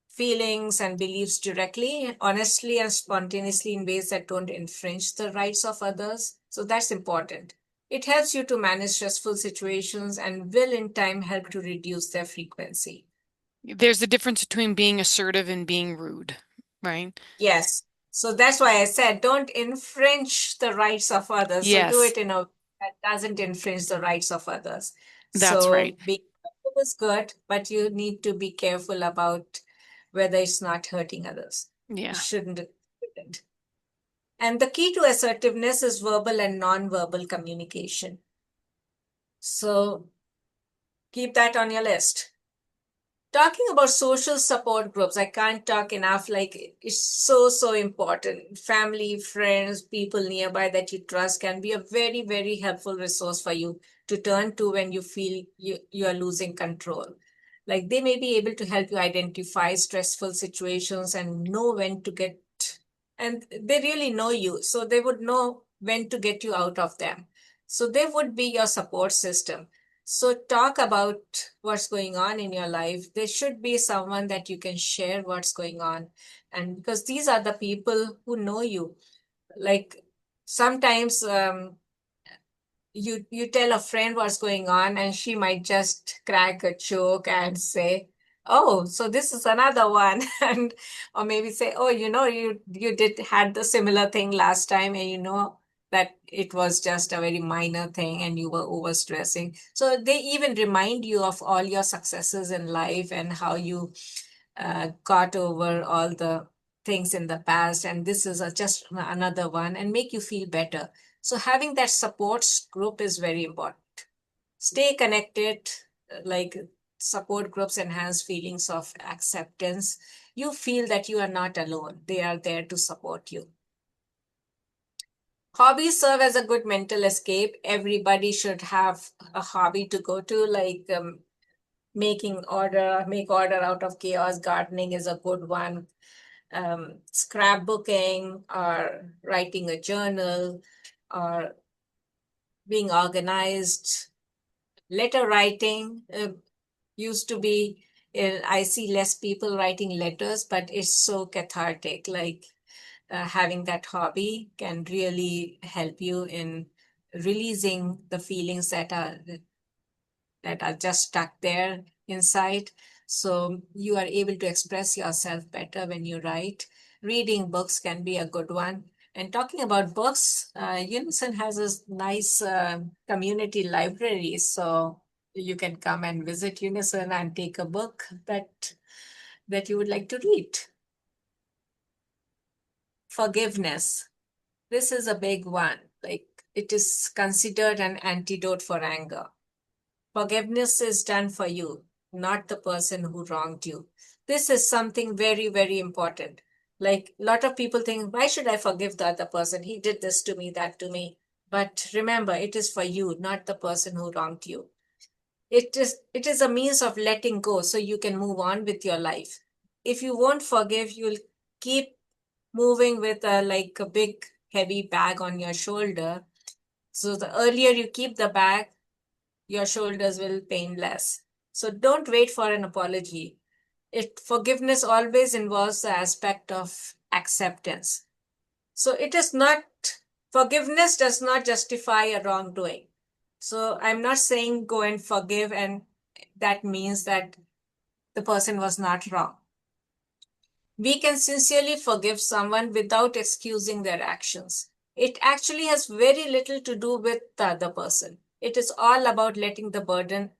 Speaker 3: feelings and beliefs directly, honestly, and spontaneously in ways that don't infringe the rights of others. So that's important. It helps you to manage stressful situations and will in time help to reduce their frequency.
Speaker 1: There's a difference between being assertive and being rude, right?
Speaker 3: Yes. So that's why I said don't infringe the rights of others. So do
Speaker 1: Yes,
Speaker 3: it in a way that doesn't infringe the rights of others.
Speaker 1: that's right.
Speaker 3: So being assertive is good, but you need to be careful about whether it's not hurting others. You
Speaker 1: Yeah.
Speaker 3: shouldn't. And the key to assertiveness is verbal and non-verbal communication. So keep that on your list. Talking about social support groups, I can't talk enough. Like it's so important. Family, friends, people nearby that you trust can be a very helpful resource for you to turn to when you feel you are losing control. Like they may be able to help you identify stressful situations and know when to get, and they really know you. So they would know when to get you out of them. So they would be your support system. So talk about what's going on in your life. There should be someone that you can share what's going on. And because these are the people who know you. Like sometimes you tell a friend what's going on and she might just crack a joke and say, oh, so this is another one. And or maybe say, oh, you did had the similar thing last time, and you know that it was just a very minor thing and you were overstressing. So they even remind you of all your successes in life and how you got over all the things in the past, and this is just another one, and make you feel better. So having that support group is very important. Stay connected, like support groups enhance feelings of acceptance. You feel that you are not alone. They are there to support you. Hobbies serve as a good mental escape. Everybody should have a hobby to go to, like make order out of chaos. Gardening is a good one. Scrapbooking or writing a journal or being organized. Letter writing used to be, I see less people writing letters, but it's so cathartic. Like having that hobby can really help you in releasing the feelings that are just stuck there inside. So you are able to express yourself better when you write. Reading books can be a good one. And talking about books, Unison has a nice community library. So you can come and visit Unison and take a book that you would like to read. Forgiveness. This is a big one. Like it is considered an antidote for anger. Forgiveness is done for you, not the person who wronged you. This is something very important. Like a lot of people think, why should I forgive the other person? He did this to me, that to me. But remember, it is for you, not the person who wronged you. It is a means of letting go so you can move on with your life. If you won't forgive, you'll keep moving with like a big heavy bag on your shoulder, So the earlier you keep the bag, your shoulders will pain less. So don't wait for an apology. Forgiveness always involves the aspect of acceptance. So forgiveness does not justify a wrongdoing. So I'm not saying go and forgive, and that means that the person was not wrong. We can sincerely forgive someone without excusing their actions. It actually has very little to do with the other person. It is all about letting the burden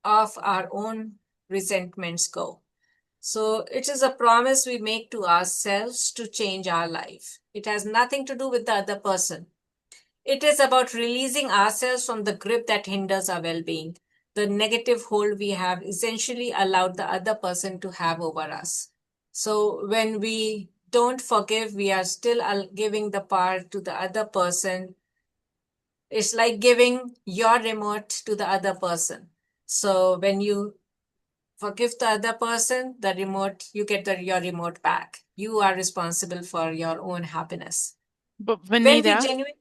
Speaker 3: of our own resentments go. So it is a promise we make to ourselves to change our life. It has nothing to do with the other person. It is about releasing ourselves from the grip that hinders our well being, the negative hold we have essentially allowed the other person to have over us. So when we don't forgive, we are still giving the power to the other person. It's like giving your remote to the other person. So when you forgive the other person, the remote, you get your remote back. You are responsible for your own happiness.
Speaker 1: But
Speaker 3: When we
Speaker 1: Vineeta,
Speaker 3: genuinely,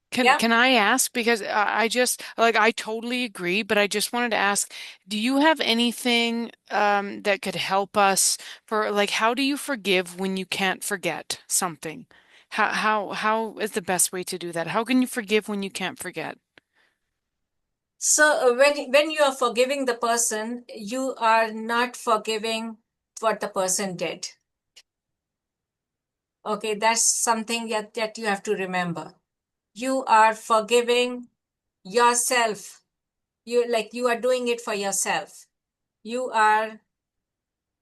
Speaker 1: can
Speaker 3: yeah.
Speaker 1: can I ask because I just like I totally agree, but I just wanted to ask, do you have anything that could help us for like how do you forgive when you can't forget something? How is the best way to do that? How can you forgive when you can't forget?
Speaker 3: So when you are forgiving the person, you are not forgiving what the person did. Okay, that's something that you have to remember. You are forgiving yourself. You are doing it for yourself. You are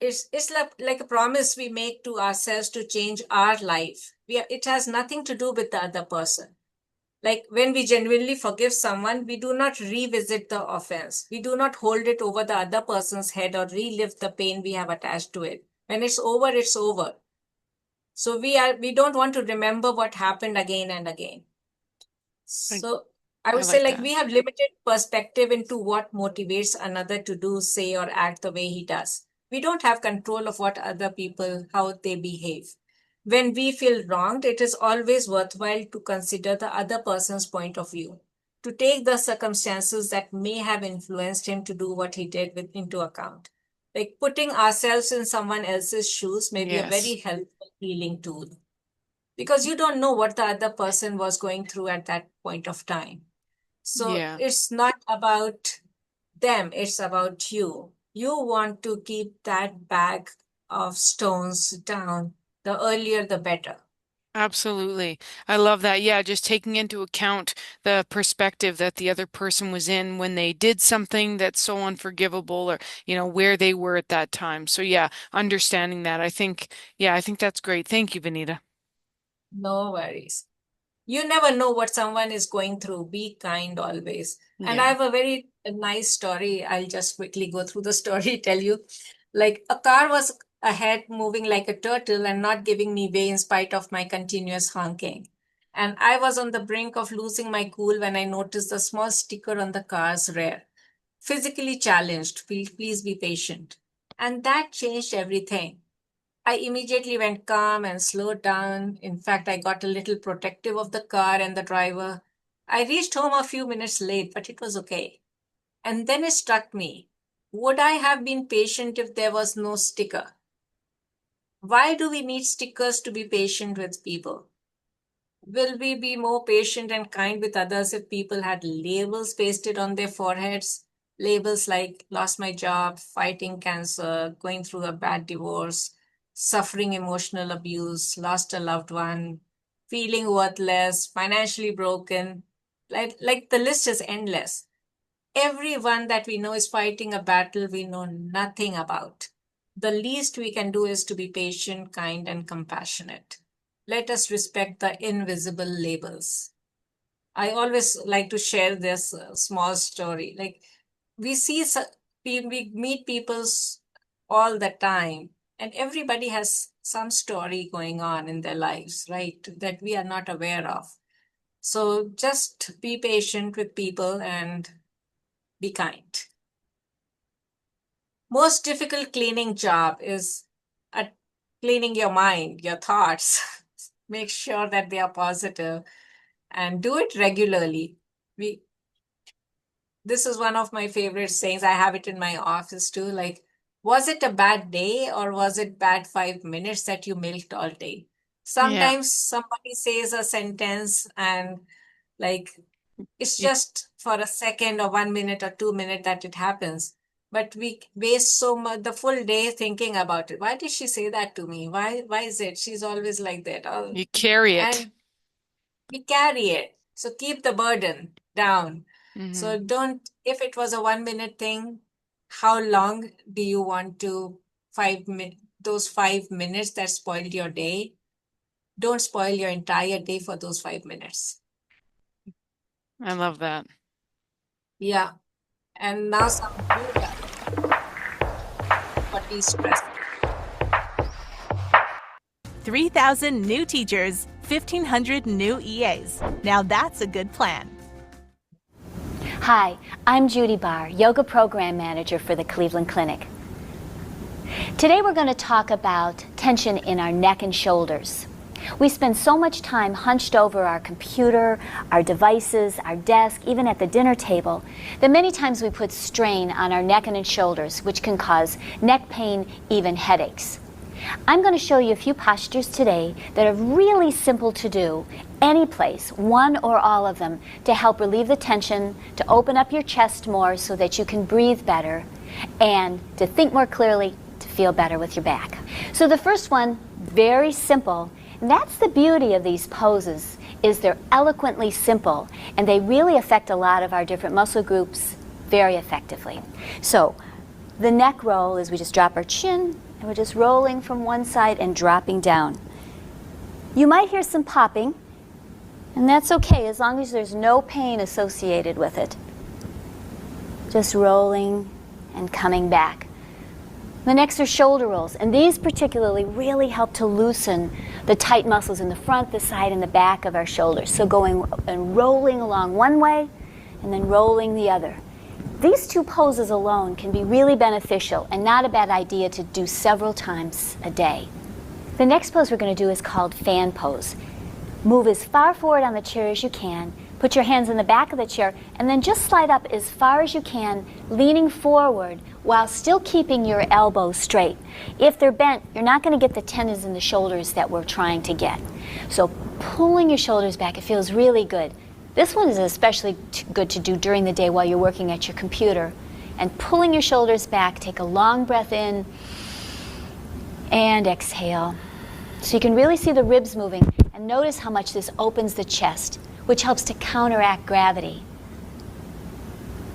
Speaker 3: it's like a promise we make to ourselves to change our life. It has nothing to do with the other person. Like when we genuinely forgive someone, we do not revisit the offense. We do not hold it over the other person's head or relive the pain we have attached to it. When it's over, it's over. So we don't want to remember what happened again and again.
Speaker 1: I,
Speaker 3: So I
Speaker 1: I
Speaker 3: would say
Speaker 1: like
Speaker 3: like
Speaker 1: that.
Speaker 3: we have limited perspective into what motivates another to do, say, or act the way he does. We don't have control of what other people, how they behave. When we feel wronged, it is always worthwhile to consider the other person's point of view, to take the circumstances that may have influenced him to do what he did into account. Like putting ourselves in someone else's shoes may be a
Speaker 1: Yes.
Speaker 3: very helpful healing tool because you don't know what the other person was going through at that point of time. So
Speaker 1: Yeah.
Speaker 3: it's not about them, it's about you. You want to keep that bag of stones down. The earlier, the better.
Speaker 1: Absolutely. I love that. Yeah, just taking into account the perspective that the other person was in when they did something that's so unforgivable or, where they were at that time. So yeah, understanding that. I think that's great. Thank you, Benita.
Speaker 3: No worries. You never know what someone is going through. Be kind always. And I
Speaker 1: Yeah.
Speaker 3: have a very nice story. I'll just quickly go through the story, tell you. Like a car was ahead, moving like a turtle and not giving me way in spite of my continuous honking. And I was on the brink of losing my cool when I noticed the small sticker on the car's rear. Physically challenged, please be patient. And that changed everything. I immediately went calm and slowed down. In fact, I got a little protective of the car and the driver. I reached home a few minutes late, but it was okay. And then it struck me. Would I have been patient if there was no sticker? Why do we need stickers to be patient with people? Will we be more patient and kind with others if people had labels pasted on their foreheads? Labels like lost my job, fighting cancer, going through a bad divorce, suffering emotional abuse, lost a loved one, feeling worthless, financially broken. Like the list is endless. Everyone that we know is fighting a battle we know nothing about. The least we can do is to be patient, kind, and compassionate. Let us respect the invisible labels. I always like to share this small story. Like we we meet people all the time, and everybody has some story going on in their lives, right? That we are not aware of. So just be patient with people and be kind. Most difficult cleaning job is at cleaning your mind, your thoughts. Make sure that they are positive and do it regularly. we this is one of my favorite sayings. I have it in my office too. Like, was it a bad day or was it bad 5 minutes that you milked all day?
Speaker 1: Yeah.
Speaker 3: Sometimes somebody says a sentence and like it's
Speaker 1: You,
Speaker 3: just for a second or 1 minute or 2 minutes that it happens. But we waste so much the full day thinking about it. Why did she say that to me? Why is it? She's always like that. Oh,
Speaker 1: you carry it.
Speaker 3: and we carry it. So keep the burden down.
Speaker 1: Hmm.
Speaker 3: So don't, if it was a 1 minute thing, how long do you want to those 5 minutes that spoiled your day? Don't spoil your entire day for those 5 minutes.
Speaker 1: I love that.
Speaker 3: Yeah. And now some yoga for de-stress.
Speaker 5: 3,000 new teachers, 1,500 new EAs. Now that's a good plan.
Speaker 6: Hi, I'm Judy Barr, Yoga Program Manager for the Cleveland Clinic. Today we're going to talk about tension in our neck and shoulders. We spend so much time hunched over our computer, our devices, our desk, even at the dinner table, that many times we put strain on our neck and shoulders, which can cause neck pain, even headaches. I'm going to show you a few postures today that are really simple to do, any place, one or all of them, to help relieve the tension, to open up your chest more so that you can breathe better, and to think more clearly, to feel better with your back. So the first one, very simple, and that's the beauty of these poses, is they're eloquently simple, and they really affect a lot of our different muscle groups very effectively. So the neck roll is we just drop our chin, and we're just rolling from one side and dropping down. You might hear some popping, and that's okay as long as there's no pain associated with it. Just rolling and coming back. The next are shoulder rolls, and these particularly really help to loosen the tight muscles in the front, the side, and the back of our shoulders. So going and rolling along one way, and then rolling the other. These two poses alone can be really beneficial and not a bad idea to do several times a day. The next pose we're going to do is called fan pose. Move as far forward on the chair as you can, put your hands in the back of the chair, and then just slide up as far as you can, leaning forward while still keeping your elbows straight. If they're bent, you're not going to get the tendons in the shoulders that we're trying to get. So pulling your shoulders back, it feels really good. This one is especially good to do during the day while you're working at your computer. And pulling your shoulders back, take a long breath in and exhale. So you can really see the ribs moving, and notice how much this opens the chest, which helps to counteract gravity.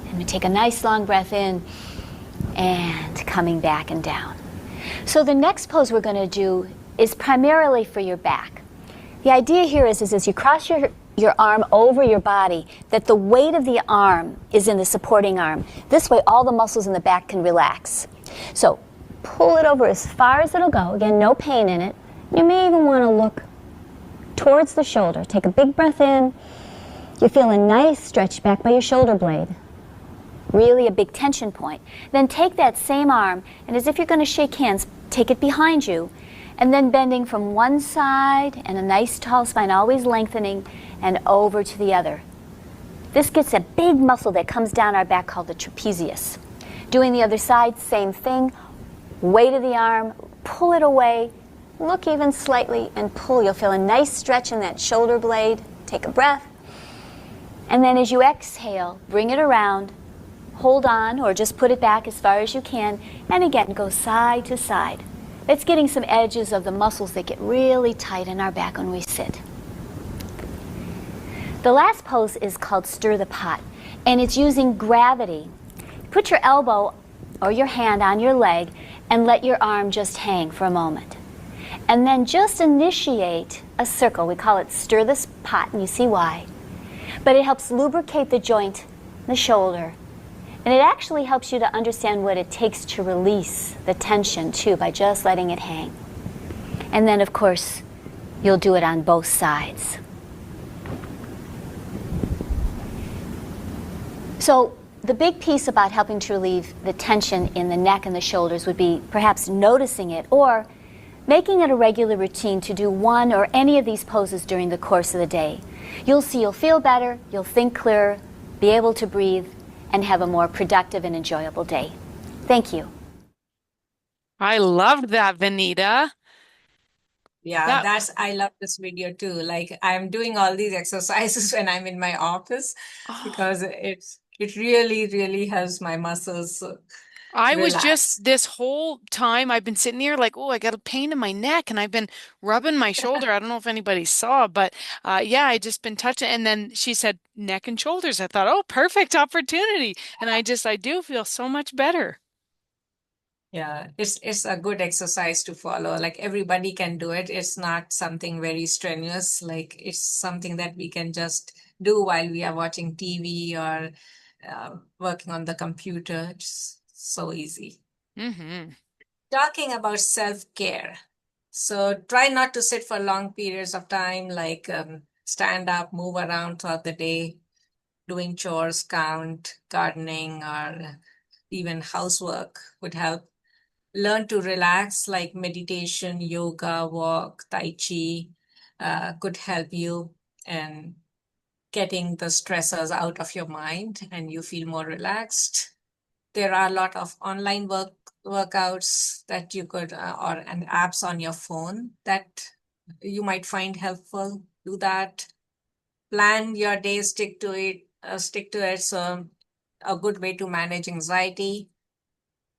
Speaker 6: And we take a nice long breath in and coming back and down. So the next pose we're going to do is primarily for your back. The idea here is as you cross your arm over your body, that the weight of the arm is in the supporting arm. This way all the muscles in the back can relax. So pull it over as far as it'll go. Again, no pain in it. You may even want to look towards the shoulder. Take a big breath in. You feel a nice stretch back by your shoulder blade. Really a big tension point. Then take that same arm, and as if you're going to shake hands, take it behind you, and then bending from one side, and a nice tall spine, always lengthening, and over to the other. This gets a big muscle that comes down our back called the trapezius. Doing the other side, same thing. Weight of the arm, pull it away, look even slightly, and pull. You'll feel a nice stretch in that shoulder blade. Take a breath. And then as you exhale, bring it around, hold on, or just put it back as far as you can, and again, go side to side. It's getting some edges of the muscles that get really tight in our back when we sit. The last pose is called stir the pot, and it's using gravity. Put your elbow or your hand on your leg and let your arm just hang for a moment. And then just initiate a circle. We call it stir this pot, and you see why. But it helps lubricate the joint, the shoulder, and it actually helps you to understand what it takes to release the tension too by just letting it hang. And then of course, you'll do it on both sides. So the big piece about helping to relieve the tension in the neck and the shoulders would be perhaps noticing it or making it a regular routine to do one or any of these poses during the course of the day. You'll see you'll feel better, you'll think clearer, be able to breathe, and have a more productive and enjoyable day. Thank you.
Speaker 1: I loved that, Vineeta.
Speaker 3: Yeah,
Speaker 1: That,
Speaker 3: I love this video too. Like I'm doing all these exercises when I'm in my office
Speaker 1: oh,
Speaker 3: because it really, really helps my muscles
Speaker 1: I was
Speaker 3: relax.
Speaker 1: just this whole time I've been sitting here like, oh, I got a pain in my neck, and I've been rubbing my shoulder. I don't know if anybody saw, but yeah, I just been touching. And then she said neck and shoulders. I thought, oh, perfect opportunity. And I do feel so much better.
Speaker 3: Yeah, it's a good exercise to follow. Like everybody can do it. It's not something very strenuous. Like it's something that we can just do while we are watching TV or working on the computer. It's so easy.
Speaker 1: Mm-hmm.
Speaker 3: Talking about self-care. So try not to sit for long periods of time, like stand up, move around throughout the day, doing chores, count, gardening, or even housework would help. Learn to relax, like meditation, yoga, walk, tai chi, could help you and getting the stressors out of your mind and you feel more relaxed. There are a lot of online workouts that you could and apps on your phone that you might find helpful. Do that. Plan your day, stick to it. So a good way to manage anxiety.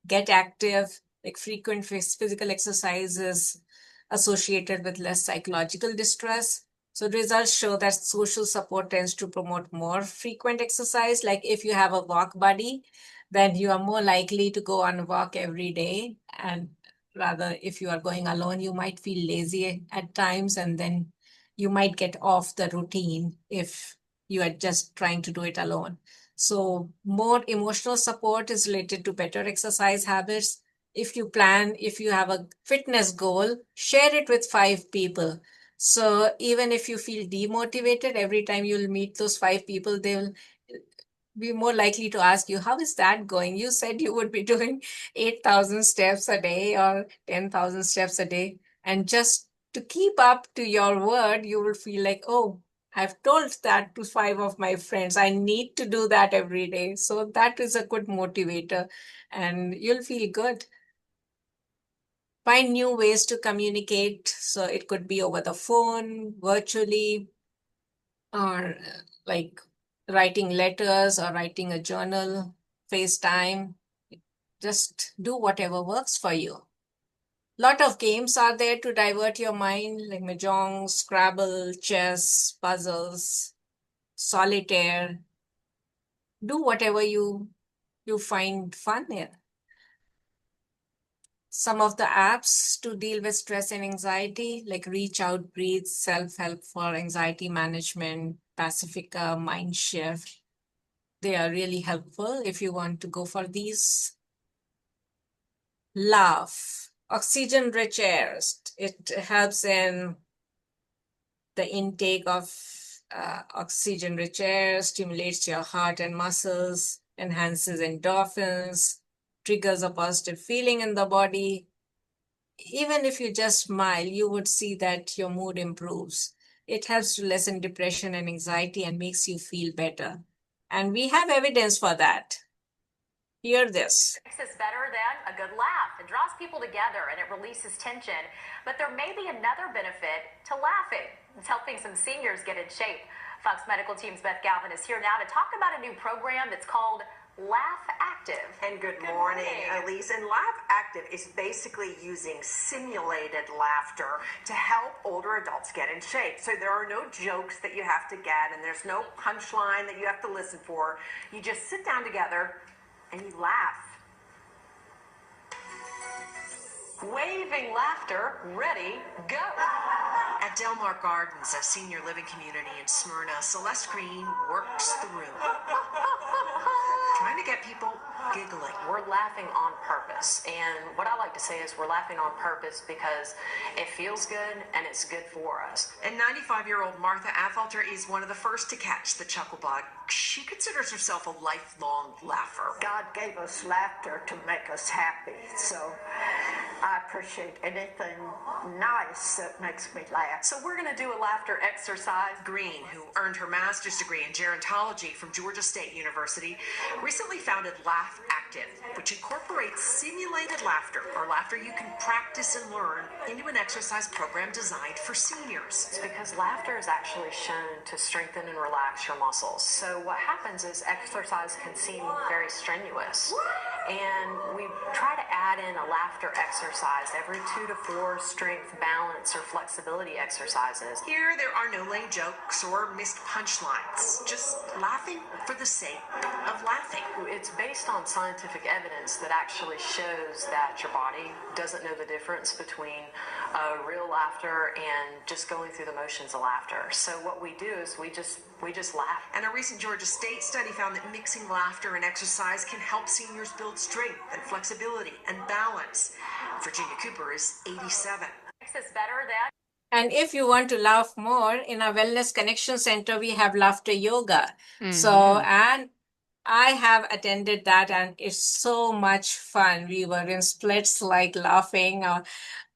Speaker 3: Get active, like frequent physical exercises associated with less psychological distress. So results show that social support tends to promote more frequent exercise. Like if you have a walk buddy, then you are more likely to go on a walk every day. And rather, if you are going alone, you might feel lazy at times, and then you might get off the routine if you are just trying to do it alone. So more emotional support is related to better exercise habits. If you have a fitness goal, share it with 5 people. So even if you feel demotivated, every time you'll meet those 5 people, they'll be more likely to ask you, how is that going? You said you would be doing 8,000 steps a day or 10,000 steps a day. And just to keep up to your word, you will feel like, oh, I've told that to 5 of my friends. I need to do that every day. So that is a good motivator and you'll feel good. Find new ways to communicate. So it could be over the phone, virtually, or like writing letters or writing a journal, FaceTime. Just do whatever works for you. Lot of games are there to divert your mind, like Mahjong, Scrabble, chess, puzzles, solitaire. Do whatever you find fun in. Some of the apps to deal with stress and anxiety, like Reach Out, Breathe, Self-Help for Anxiety Management, Pacifica, Mind Shift. They are really helpful if you want to go for these. Laugh. Oxygen-rich air. It helps in the intake of oxygen-rich air, stimulates your heart and muscles, enhances endorphins, triggers a positive feeling in the body. Even if you just smile, you would see that your mood improves. It helps to lessen depression and anxiety and makes you feel better. And we have evidence for that. Hear this.
Speaker 7: Makes this better than a good laugh. It draws people together and it releases tension. But there may be another benefit to laughing. It's helping some seniors get in shape. Fox Medical Team's Beth Galvin is here now to talk about a new program that's called Laugh Active.
Speaker 8: And good morning, Elise. And Laugh Active is basically using simulated laughter to help older adults get in shape. So there are no jokes that you have to get, and there's no punchline that you have to listen for. You just sit down together and you laugh.
Speaker 7: Waving laughter, ready, go.
Speaker 8: At Delmar Gardens, a senior living community in Smyrna, Celeste Green works the room, trying to get people giggling.
Speaker 7: We're laughing on purpose. And what I like to say is we're laughing on purpose because it feels good and it's good for us.
Speaker 8: And 95-year-old Martha Affelter is one of the first to catch the chuckle bug. She considers herself a lifelong laugher.
Speaker 9: God gave us laughter to make us happy, so I appreciate anything nice that makes me laugh.
Speaker 7: So we're going to do a laughter exercise.
Speaker 8: Green, who earned her master's degree in gerontology from Georgia State University, recently founded Laugh Active, which incorporates simulated laughter, or laughter you can practice and learn, into an exercise program designed for seniors.
Speaker 7: It's because laughter is actually shown to strengthen and relax your muscles. So what happens is exercise can seem very strenuous. And we try to add in a laughter exercise every 2 to 4 strength, balance, or flexibility exercises.
Speaker 8: Here, there are no lame jokes or missed punchlines, just laughing for the sake of laughing.
Speaker 7: It's based on scientific evidence that actually shows that your body doesn't know the difference between real laughter and just going through the motions of laughter. So what we do is we just laugh.
Speaker 8: And a recent Georgia State study found that mixing laughter and exercise can help seniors build strength and flexibility and balance. Virginia Cooper is 87.
Speaker 7: Makes us better than.
Speaker 3: And if you want to laugh more, in our Wellness Connection Center, we have laughter yoga. So, and I have attended that and it's so much fun. We were in splits, like laughing.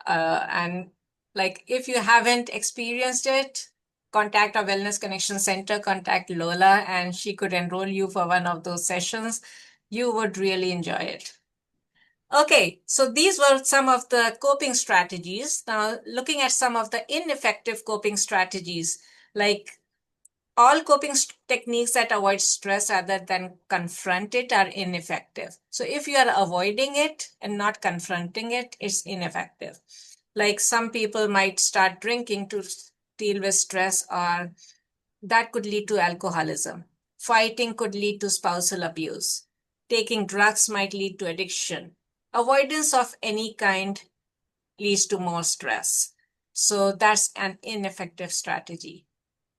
Speaker 3: And like, if you haven't experienced it, contact our Wellness Connection Center, contact Lola, and she could enroll you for one of those sessions. You would really enjoy it. Okay, so these were some of the coping strategies. Now, looking at some of the ineffective coping strategies, like all coping techniques that avoid stress rather than confront it are ineffective. So if you are avoiding it and not confronting it, it's ineffective. Like some people might start drinking to deal with stress, or that could lead to alcoholism. Fighting could lead to spousal abuse. Taking drugs might lead to addiction. Avoidance of any kind leads to more stress. So that's an ineffective strategy.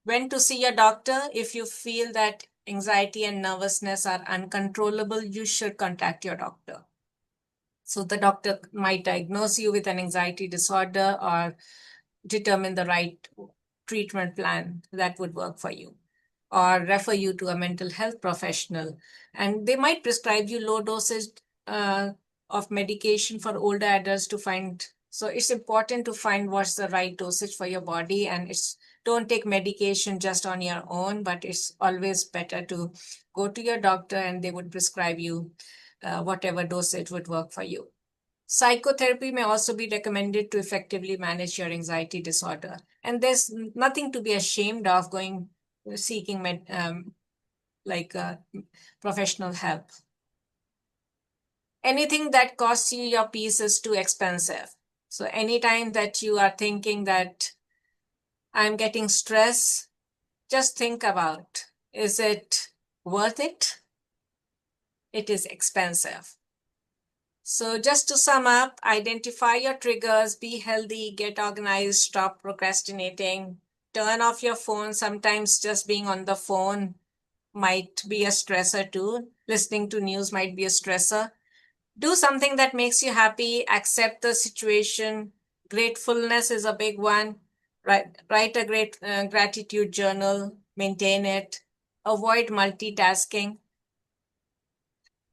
Speaker 3: When to see a doctor? If you feel that anxiety and nervousness are uncontrollable, you should contact your doctor. So the doctor might diagnose you with an anxiety disorder or determine the right treatment plan that would work for you, or refer you to a mental health professional. And they might prescribe you low dosage of medication for older adults to find. So it's important to find what's the right dosage for your body. And don't take medication just on your own, but it's always better to go to your doctor and they would prescribe you whatever dosage would work for you. Psychotherapy may also be recommended to effectively manage your anxiety disorder. And there's nothing to be ashamed of seeking professional help. Anything that costs you your peace is too expensive. So anytime that you are thinking that I'm getting stress, just think about, is it worth it? It is expensive. So just to sum up, identify your triggers, be healthy, get organized, stop procrastinating, turn off your phone. Sometimes just being on the phone might be a stressor too. Listening to news might be a stressor. Do something that makes you happy, accept the situation. Gratefulness is a big one. Write a great gratitude journal, maintain it. Avoid multitasking.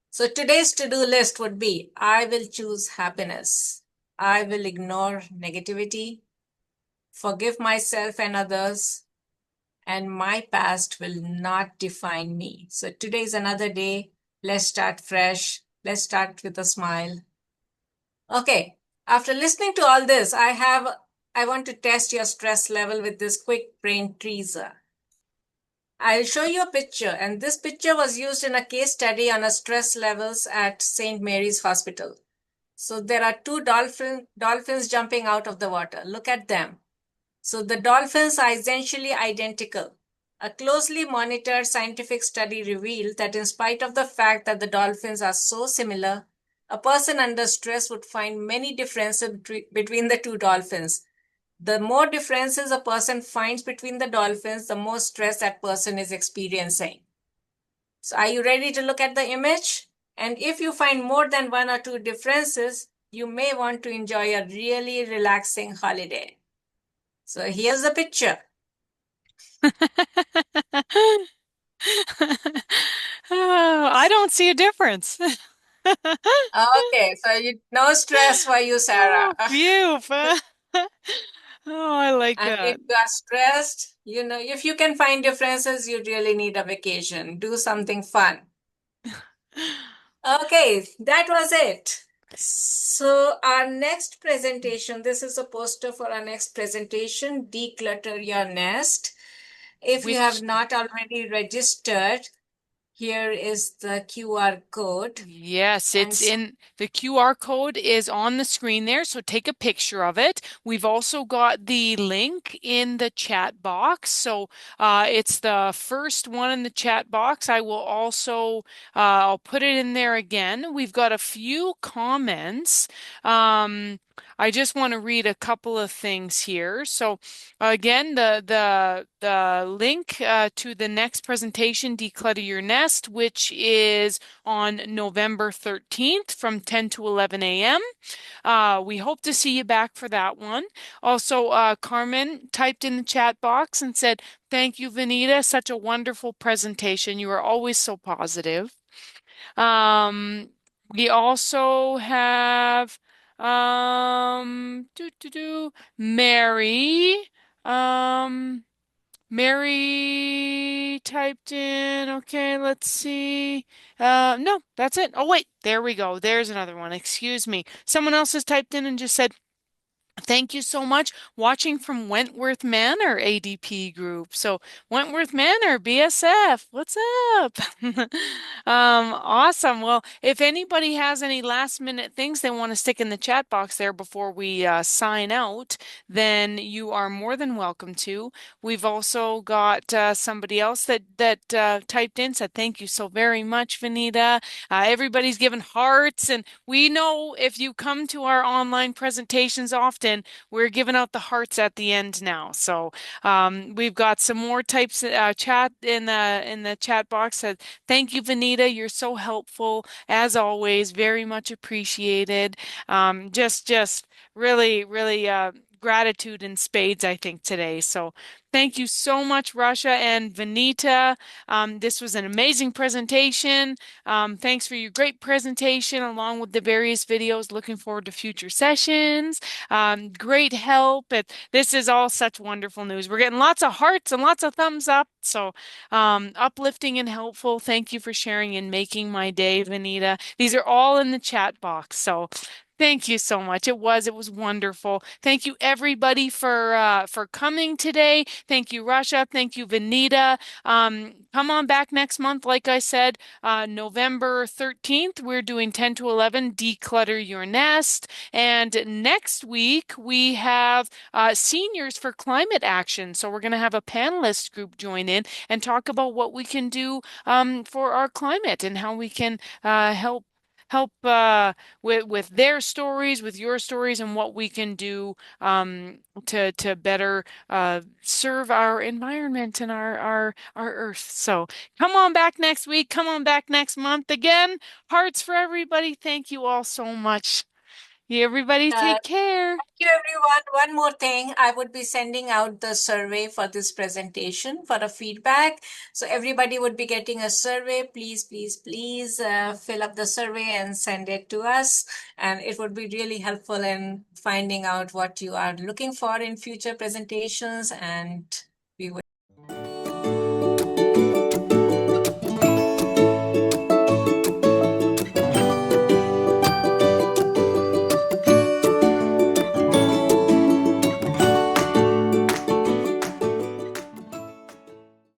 Speaker 3: So today's to-do list would be, I will choose happiness. I will ignore negativity, forgive myself and others, and my past will not define me. So today is another day. Let's start fresh. Let's start with a smile. Okay, after listening to all this, I want to test your stress level with this quick brain teaser. I'll show you a picture, and this picture was used in a case study on stress levels at St. Mary's Hospital. So there are two dolphins jumping out of the water. Look at them. So the dolphins are essentially identical. A closely monitored scientific study revealed that in spite of the fact that the dolphins are so similar, a person under stress would find many differences between the two dolphins. The more differences a person finds between the dolphins, the more stress that person is experiencing. So are you ready to look at the image? And if you find more than one or two differences, you may want to enjoy a really relaxing holiday. So here's the picture.
Speaker 1: Oh, I don't see a difference.
Speaker 3: Okay, so no stress for you, Sarah.
Speaker 1: Oh, phew. Oh, I like
Speaker 3: And if
Speaker 1: that.
Speaker 3: you are stressed, if you can find differences, you really need a vacation. Do something fun. Okay, that was it. So our next presentation, this is a poster for our next presentation, Declutter Your Nest. If you have
Speaker 1: Which
Speaker 3: not already registered, here is the QR code.
Speaker 1: Yes,
Speaker 3: And
Speaker 1: it's in the QR code is on the screen there, so take a picture of it. We've also got the link in the chat box, so it's the first one in the chat box. I will also I'll put it in there again. We've got a few comments. I just want to read a couple of things here. So again, the link to the next presentation, Declutter Your Nest, which is on November 13th from 10 to 11 a.m. We hope to see you back for that one. Also, Carmen typed in the chat box and said, "Thank you, Vineeta. Such a wonderful presentation. You are always so positive." Um, we also have Mary. Um, Mary typed in, okay, let's see. No, that's it. Oh, wait, there we go. There's another one. Excuse me. Someone else has typed in and just said, "Thank you so much. Watching from Wentworth Manor ADP group." So Wentworth Manor, BSF, what's up? Awesome. Well, if anybody has any last minute things they want to stick in the chat box there before we sign out, then you are more than welcome to. We've also got somebody else that typed in, said, "Thank you so very much, Vineeta." Everybody's given hearts, and we know if you come to our online presentations often, we're giving out the hearts at the end now. So we've got some more types chat in the chat box. Said, "Thank you, Vineeta. You're so helpful as always. Very much appreciated." Just really, really gratitude in spades, I think, today. So thank you so much, Russia and Vineeta. This was an amazing presentation. Thanks for your great presentation along with the various videos. Looking forward to future sessions. Great help. This is all such wonderful news. We're getting lots of hearts and lots of thumbs up. So uplifting and helpful. Thank you for sharing and making my day, Vineeta. These are all in the chat box. So thank you so much. It was wonderful. Thank you everybody for coming today. Thank you, Russia. Thank you, Vineeta. Come on back next month. Like I said, November 13th, we're doing 10 to 11, Declutter Your Nest. And next week, we have Seniors for Climate Action. So we're going to have a panelist group join in and talk about what we can do for our climate and how we can help with their stories, with your stories, and what we can do to better serve our environment and our earth. So come on back next week. Come on back next month. Again, hearts for everybody. Thank you all so much. Everybody take care.
Speaker 3: Thank you, everyone. One more thing, I would be sending out the survey for this presentation for a feedback. So everybody would be getting a survey. Please, please, please fill up the survey and send it to us. And it would be really helpful in finding out what you are looking for in future presentations and